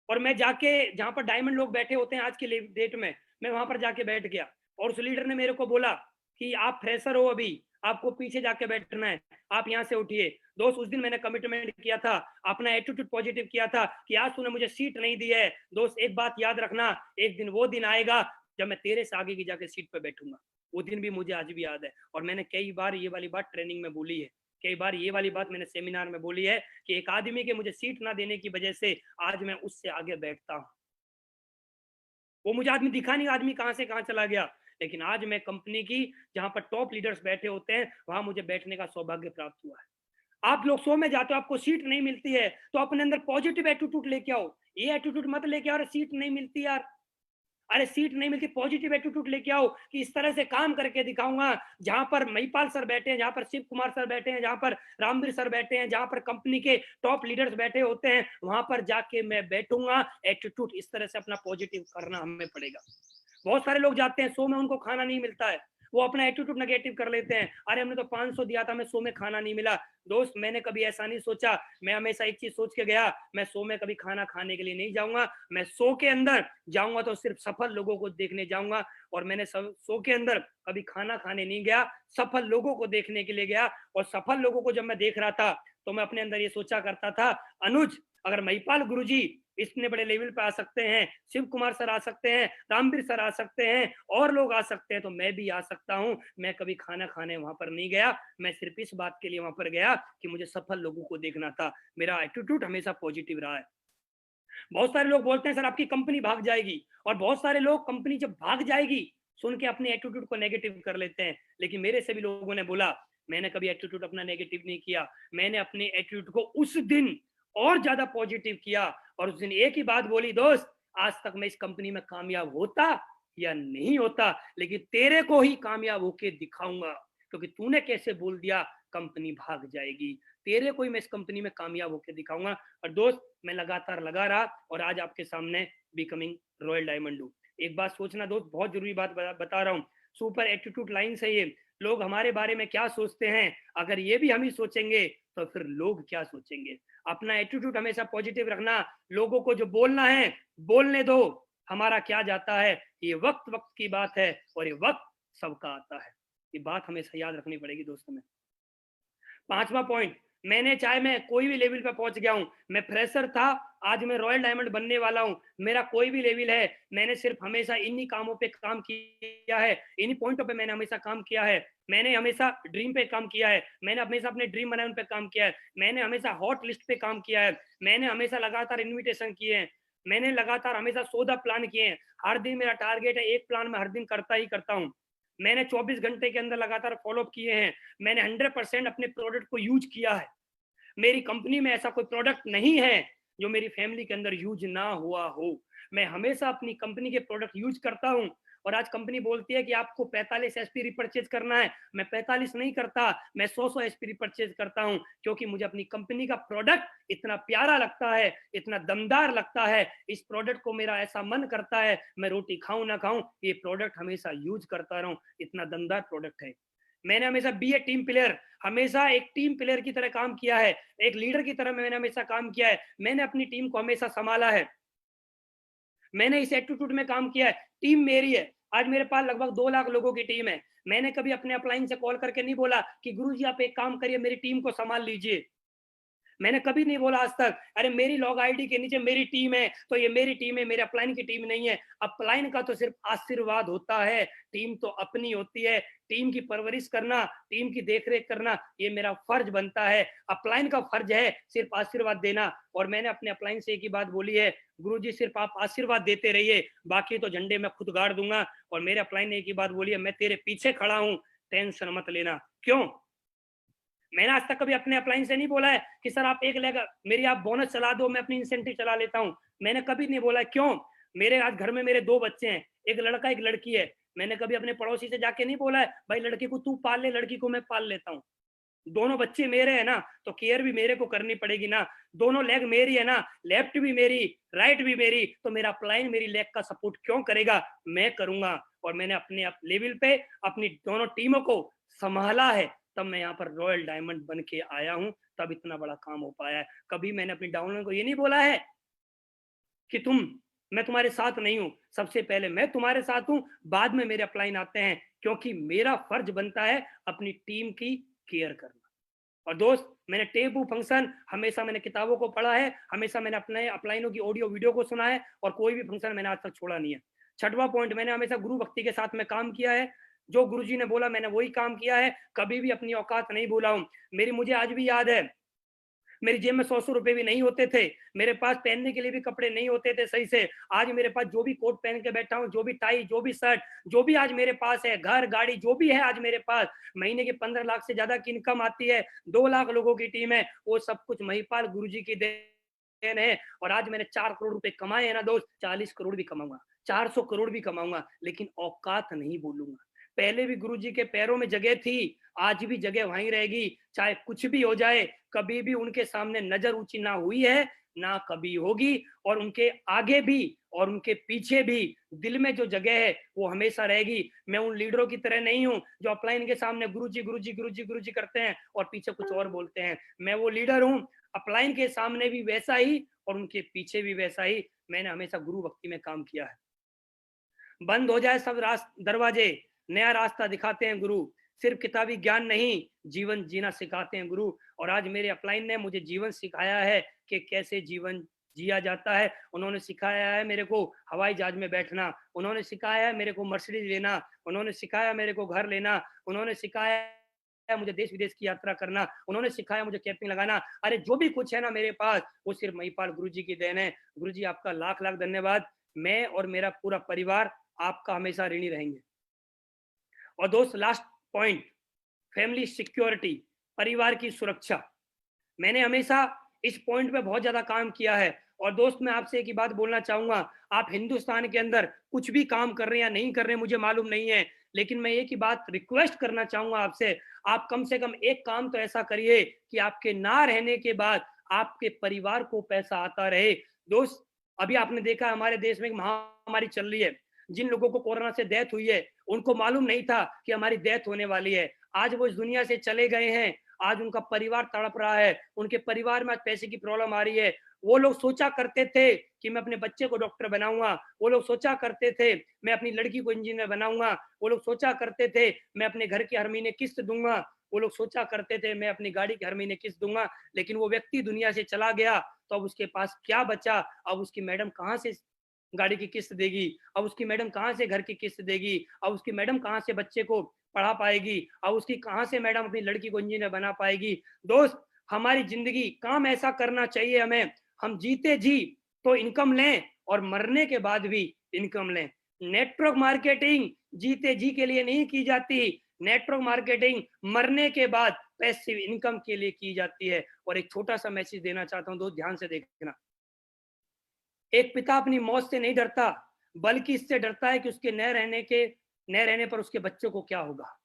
और मैं जाके जहां पर डायमंड लोग बैठे होते हैं आज की डेट में, मैं वहां पर जाके बैठ गया और उस लीडर ने मेरे को बोला कि आप फ्रेशर हो, अभी आपको पीछे जाके बैठना है, आप यहाँ से उठिए। दोस्त, उस दिन मैंने कमिटमेंट किया था, अपना एटीट्यूड पॉजिटिव किया था कि आज तूने मुझे सीट नहीं दी है। दोस्त, एक बात याद रखना, एक दिन वो दिन आएगा जब मैं तेरे से आगे की जाके सीट पे बैठूंगा। वो दिन भी मुझे आज भी याद है और मैंने कई बार ये वाली बात ट्रेनिंग में बोली है, कई बार ये वाली बात मैंने सेमिनार में बोली है कि एक आदमी के मुझे सीट ना देने की वजह से आज मैं उससे आगे बैठता हूँ। वो मुझे आदमी दिखा नहीं, आदमी कहां से कहां चला गया, लेकिन आज मैं कंपनी की जहां पर टॉप लीडर्स बैठे होते हैं वहां मुझे बैठने का सौभाग्य प्राप्त हुआ है। आप लोग शो में जाते हो, आपको सीट नहीं मिलती है तो अपने अंदर पॉजिटिव एटीट्यूड लेके आओ। ये एटीट्यूड मत लेके आओ सीट नहीं मिलती यार, अरे सीट नहीं मिलती, पॉजिटिव एटीट्यूड लेके आओ कि इस तरह से काम करके दिखाऊंगा। जहां पर महिपाल सर बैठे हैं, जहां पर शिव कुमार सर बैठे हैं, जहां पर रामवीर सर बैठे हैं, जहां पर कंपनी के टॉप लीडर्स बैठे होते हैं, वहां पर जाके मैं बैठूंगा। एटीट्यूड इस तरह से अपना पॉजिटिव करना हमें पड़ेगा। बहुत सारे लोग जाते हैं शो में, उनको खाना नहीं मिलता है, वो अपना एटीट्यूड नेगेटिव कर लेते हैं, अरे हमने तो 500 दिया था, मैं शो में खाना नहीं मिला। दोस्त, मैंने कभी ऐसा नहीं सोचा, मैं हमेशा एक चीज सोच के गया, मैं शो में कभी खाना खाने के लिए नहीं जाऊंगा, मैं शो के अंदर जाऊंगा तो सिर्फ सफल लोगों को देखने जाऊंगा। और मैंने शो के अंदर कभी खाना खाने नहीं गया, सफल लोगों को देखने के लिए गया। और सफल लोगों को जब मैं देख रहा था तो मैं अपने अंदर ये सोचा करता था, अनुज, अगर महिपाल गुरुजी इतने बड़े लेवल पे आ सकते हैं, शिव कुमार सर आ सकते हैं, रामवीर सर आ सकते हैं, और लोग आ सकते हैं, तो मैं भी आ सकता हूं। मैं कभी खाना खाने वहां पर नहीं गया, मैं सिर्फ इस बात के लिए वहां पर गया कि मुझे सफल लोगों को देखना था। मेरा एटीट्यूड हमेशा पॉजिटिव रहा है। बहुत सारे लोग बोलते हैं सर आपकी कंपनी भाग जाएगी, और बहुत सारे लोग कंपनी जब भाग जाएगी सुन के अपने एटीट्यूड को नेगेटिव कर लेते हैं। लेकिन मेरे से भी लोगों ने बोला, मैंने कभी एटीट्यूड अपना नेगेटिव नहीं किया, मैंने अपने एटीट्यूड को उस दिन और ज्यादा पॉजिटिव किया और उस दिन एक ही बात बोली, दोस्त आज तक मैं इस कंपनी में कामयाब होता या नहीं होता, लेकिन तेरे को ही कामयाब होके दिखाऊंगा, क्योंकि तूने कैसे बोल दिया कंपनी भाग जाएगी, तेरे को ही मैं इस कंपनी में कामयाब होके दिखाऊंगा। और दोस्त, मैं लगातार लगा रहा और आज आपके सामने बिकमिंग रॉयल डायमंड हूं। एक बात सोचना दोस्त, बहुत जरूरी बात बता रहा हूँ, सुपर एटीट्यूड लाइन से ये लोग हमारे बारे में क्या सोचते हैं, अगर ये भी हम ही सोचेंगे तो फिर लोग क्या सोचेंगे। अपना एटीट्यूड हमेशा पॉजिटिव रखना, लोगों को जो बोलना है बोलने दो, हमारा क्या जाता है, ये वक्त वक्त की बात है और ये वक्त सबका आता है। ये बात हमेशा याद रखनी पड़ेगी दोस्तों में। 5वां पॉइंट, मैंने चाहे मैं कोई भी लेवल पे पहुंच गया हूं, मैं फ्रेशर था, आज मैं रॉयल डायमंड बनने वाला हूं, मेरा कोई भी लेवल है, मैंने सिर्फ हमेशा इन्हीं कामों पे काम किया है, इन्हीं पॉइंटों पे मैंने हमेशा काम किया है। मैंने हमेशा ड्रीम पे काम किया है, मैंने हमेशा अपने ड्रीम बनाए उन पे काम किया है, मैंने हमेशा हॉट लिस्ट पे काम किया है, मैंने हमेशा लगातार इन्विटेशन किए हैं, मैंने लगातार हमेशा 14 प्लान किए हैं। हर दिन मेरा टारगेट है, एक प्लान में हर दिन करता ही करता हूँ। मैंने 24 घंटे के अंदर लगातार फॉलोअप किए हैं, मैंने 100% अपने प्रोडक्ट को यूज किया है। मेरी कंपनी में ऐसा कोई प्रोडक्ट नहीं है जो मेरी फैमिली के अंदर यूज ना हुआ हो। मैं हमेशा अपनी कंपनी के प्रोडक्ट यूज करता हूं और आज कंपनी बोलती है कि आपको 45 एसपी रिपर्चेज करना है, मैं 45 नहीं करता, मैं 100 एसपी रिपर्चेज करता हूं, क्योंकि मुझे अपनी कंपनी का प्रोडक्ट इतना प्यारा लगता है, इतना दमदार लगता है, इस प्रोडक्ट को मेरा ऐसा मन करता है, मैं रोटी खाऊं ना खाऊं, ये प्रोडक्ट हमेशा यूज करता रहूं, इतना दमदार प्रोडक्ट है। मैंने हमेशा बी ए टीम प्लेयर, हमेशा एक टीम प्लेयर की तरह काम किया है, एक लीडर की तरह मैंने हमेशा काम किया है, मैंने अपनी टीम को हमेशा संभाला है, मैंने इस एटीट्यूड में काम किया है। टीम मेरी है, आज मेरे पास लगभग 2 लाख लोगों की टीम है। मैंने कभी अपने अपलाइन से कॉल करके नहीं बोला कि गुरुजी आप एक काम करिए, मेरी टीम को संभाल लीजिए। मैंने कभी नहीं बोला आज तक, अरे मेरी लॉग आईडी के नीचे मेरी टीम है तो ये मेरी टीम है, मेरे अपलाइन की टीम नहीं है। अपलाइन का तो सिर्फ आशीर्वाद होता है, टीम तो अपनी होती है। टीम की परवरिश करना, टीम की देखरेख करना, ये मेरा फर्ज बनता है। अपलाइन का फर्ज है सिर्फ आशीर्वाद देना। और मैंने अपने अपलाइन से एक ही बात बोली है, गुरुजी सिर्फ आप आशीर्वाद देते रहिए, बाकी तो झंडे मैं खुद गाड़ दूंगा। और मेरे अपलाइन ने एक ही बात बोली है, मैं तेरे पीछे खड़ा हूं, टेंशन मत लेना। क्यों? मैंने आज तक कभी अपने अपलाइन से नहीं बोला है कि सर आप एक लेग मेरी आप बोनस चला दो, मैं अपनी इंसेंटिव चला लेता हूं। मैंने कभी नहीं बोला। क्यों? मेरे आज घर में मेरे 2 बच्चे हैं, एक लड़का एक लड़की है। मैंने कभी अपने पड़ोसी से जाके नहीं बोला है भाई लड़की को तू पाल ले, लड़की को मैं पाल लेता हूँ। दोनों बच्चे मेरे हैं ना, तो केयर भी मेरे को करनी पड़ेगी ना। दोनों लेग मेरी है ना, लेफ्ट भी मेरी, राइट भी मेरी, तो मेरा अपलाइन मेरी लेग का सपोर्ट क्यों करेगा? मैं करूंगा। और मैंने अपने लेवल पे अपनी दोनों टीमों को संभाला है, तब मैं यहाँ पर रॉयल डायमंड बन के आया हूँ, तब इतना बड़ा काम हो पाया है। कभी मैंने अपनी डाउनलाइन को ये नहीं बोला है कि मैं तुम्हारे साथ नहीं हूं। सबसे पहले मैं तुम्हारे साथ हूं, बाद में मेरे अपलाइन आते हैं, क्योंकि मेरा फर्ज बनता है अपनी टीम की केयर करना। और दोस्त, मैंने टेबू फंक्शन हमेशा मैंने किताबों को पढ़ा है, हमेशा मैंने अपने अपलाइनों की ऑडियो वीडियो को सुना है, और कोई भी फंक्शन मैंने आज तक छोड़ा नहीं है। छठवां पॉइंट, मैंने हमेशा गुरु भक्ति के साथ में काम किया है। जो गुरुजी ने बोला मैंने वही काम किया है, कभी भी अपनी औकात नहीं भूला हूं। मुझे आज भी याद है, मेरी जेब में 100 रुपए भी नहीं होते थे, मेरे पास पहनने के लिए भी कपड़े नहीं होते थे सही से। आज मेरे पास जो भी कोट पहन के बैठा हूँ, जो भी टाई, जो भी शर्ट, जो भी आज मेरे पास है, घर गाड़ी जो भी है आज मेरे पास, महीने के 15 लाख से ज्यादा की इनकम आती है, 2 लाख लोगों की टीम है, वो सब कुछ महिपाल गुरुजी की देन है। और आज मैंने 4 करोड़ रुपए कमाए हैं ना दोस्त, 40 करोड़ भी कमाऊंगा, 400 करोड़ भी कमाऊंगा, लेकिन औकात नहीं भूलूंगा। पहले भी गुरुजी के पैरों में जगह थी, आज भी जगह वहीं रहेगी, चाहे कुछ भी हो जाए। कभी भी उनके सामने नजर ऊंची ना हुई है, ना कभी होगी। और उनके आगे भी और उनके पीछे भी दिल में जो जगह है वो हमेशा रहेगी। मैं उन लीडरों की तरह नहीं हूं जो अपलाइन के सामने गुरुजी गुरुजी गुरुजी गुरुजी करते हैं और पीछे कुछ और बोलते हैं। मैं वो लीडर हूं, अपलाइन के सामने भी वैसा ही और उनके पीछे भी वैसा ही। मैंने हमेशा गुरु भक्ति में काम किया है। बंद हो जाए सब दरवाजे, नया रास्ता दिखाते हैं गुरु। सिर्फ किताबी ज्ञान नहीं, जीवन जीना सिखाते हैं गुरु। और आज मेरे अपलाइन ने मुझे जीवन सिखाया है कि कैसे जीवन जिया जाता है। उन्होंने सिखाया है मेरे को हवाई जहाज में बैठना, उन्होंने सिखाया है मेरे को मर्सिडीज लेना, उन्होंने सिखाया मेरे को घर लेना, उन्होंने सिखाया है मुझे देश विदेश की यात्रा करना, उन्होंने सिखाया मुझे कैंपिंग लगाना। अरे जो भी कुछ है ना मेरे पास, वो सिर्फ महिपाल गुरुजी की देन है। गुरुजी आपका लाख लाख धन्यवाद। मैं और मेरा पूरा परिवार आपका हमेशा ऋणी रहेंगे। और दोस्त, लास्ट पॉइंट, फैमिली सिक्योरिटी, परिवार की सुरक्षा। मैंने हमेशा इस पॉइंट पे बहुत ज्यादा काम किया है। और दोस्त, मैं आपसे एक ही बात बोलना चाहूंगा, आप हिंदुस्तान के अंदर कुछ भी काम कर रहे हैं या नहीं कर रहे हैं मुझे मालूम नहीं है, लेकिन मैं एक ही बात रिक्वेस्ट करना चाहूंगा आपसे, आप कम से कम एक काम तो ऐसा करिए कि आपके ना रहने के बाद आपके परिवार को पैसा आता रहे। दोस्त, अभी आपने देखा हमारे देश में एक महामारी चल रही है, जिन लोगों को कोरोना से डेथ हुई है उनको मालूम नहीं था कि हमारी डेथ होने वाली है। आज वो इस दुनिया से चले गए हैं, आज उनका परिवार तड़प रहा है, उनके परिवार में आज पैसे की प्रॉब्लम आ रही है। वो लोग सोचा करते थे कि मैं अपने बच्चे को डॉक्टर बनाऊंगा, वो लोग सोचा करते थे मैं अपनी लड़की को इंजीनियर बनाऊंगा, वो लोग सोचा करते थे मैं अपने घर की हर महीने किस्त दूंगा, वो लोग सोचा करते थे मैं अपनी गाड़ी की हर महीने किस्त दूंगा। लेकिन वो व्यक्ति दुनिया से चला गया, तो अब उसके पास क्या बचा? अब उसकी मैडम कहाँ से गाड़ी की किस्त देगी? अब उसकी मैडम कहाँ से घर की किस्त देगी? अब उसकी मैडम कहाँ से बच्चे को पढ़ा पाएगी? अब उसकी कहाँ से मैडम अपनी लड़की को इंजीनियर बना पाएगी? दोस्त, हमारी जिंदगी काम ऐसा करना चाहिए हमें, हम जीते जी तो इनकम लें और मरने के बाद भी इनकम लें। नेटवर्क मार्केटिंग जीते जी के लिए नहीं की जाती, नेटवर्क मार्केटिंग मरने के बाद पैसिव इनकम के लिए की जाती है। और एक छोटा सा मैसेज देना चाहता हूं दोस्त, ध्यान से देखना। एक पिता अपनी मौत से नहीं डरता, बल्कि इससे डरता है कि उसके न रहने पर उसके बच्चों को क्या होगा।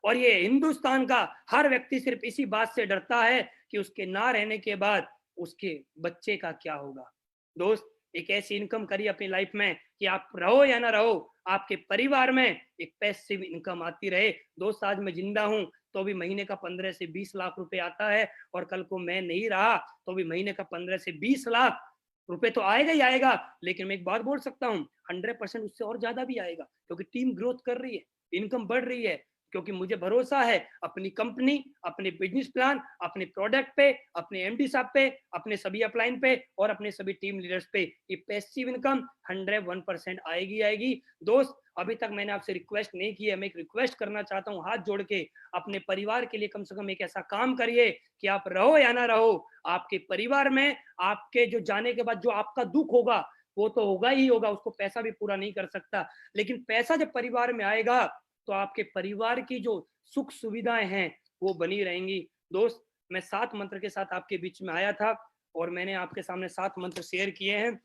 और ये हिंदुस्तान का हर व्यक्ति सिर्फ इसी बात से डरता है कि उसके ना रहने के बाद उसके बच्चे का क्या होगा। दोस्त, एक ऐसी इनकम करिए अपनी लाइफ में कि आप रहो या ना रहो, आपके परिवार में एक पैसिव इनकम आती रहे। दोस्त, आज मैं जिंदा हूं तो भी महीने का 15 से 20 लाख रुपए आता है, और कल को मैं नहीं रहा तो भी महीने का 15 से 20 लाख रुपए तो आएगा ही आएगा। लेकिन मैं एक बात बोल सकता हूँ, 100% उससे और ज्यादा भी आएगा, क्योंकि टीम ग्रोथ कर रही है, इनकम बढ़ रही है, क्योंकि मुझे भरोसा है अपनी कंपनी, अपने बिजनेस प्लान, अपने प्रोडक्ट पे, अपने एमडी साहब पे, अपने सभी अपलाइन पे और अपने सभी टीम लीडर्स पे। ये पैसिव इनकम 101% आएगी आएगी। दोस्त, अभी तक मैंने आपसे रिक्वेस्ट नहीं की है, मैं एक रिक्वेस्ट करना चाहता हूँ हाथ जोड़ के, अपने परिवार के लिए कम से कम एक ऐसा काम करिए कि आप रहो या ना रहो, आपके परिवार में आपके जो जाने के बाद जो आपका दुख होगा वो तो होगा ही होगा, उसको पैसा भी पूरा नहीं कर सकता, लेकिन पैसा जब परिवार में आएगा तो आपके परिवार की जो सुख सुविधाएं हैं वो बनी रहेंगी। दोस्त, मैं 7 मंत्र के साथ आपके बीच में आया था और मैंने आपके सामने 7 मंत्र शेयर किए हैं।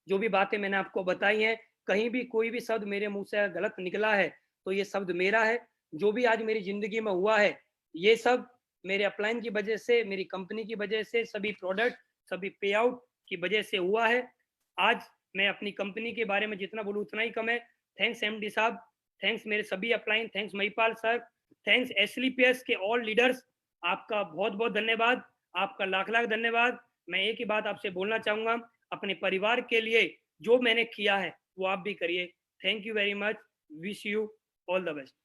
जो भी बातें मैंने आपको बताई हैं, कहीं भी कोई भी शब्द मेरे मुंह से गलत निकला है तो ये शब्द मेरा है। जो भी आज मेरी जिंदगी में हुआ है ये सब मेरे अपलाइन की वजह से, मेरी कंपनी की वजह से, सभी प्रोडक्ट, सभी पे आउट की वजह से हुआ है। आज मैं अपनी कंपनी के बारे में जितना बोलूँ उतना ही कम है। थैंक्स एमडी साहब, थैंक्स मेरे सभी upline, thanks Mahipal sir, thanks SLPS के ऑल लीडर्स। आपका बहुत बहुत धन्यवाद, आपका लाख लाख धन्यवाद। मैं एक ही बात आपसे बोलना चाहूंगा, अपने परिवार के लिए जो मैंने किया है वो आप भी करिए। Thank you very much, wish you all the best.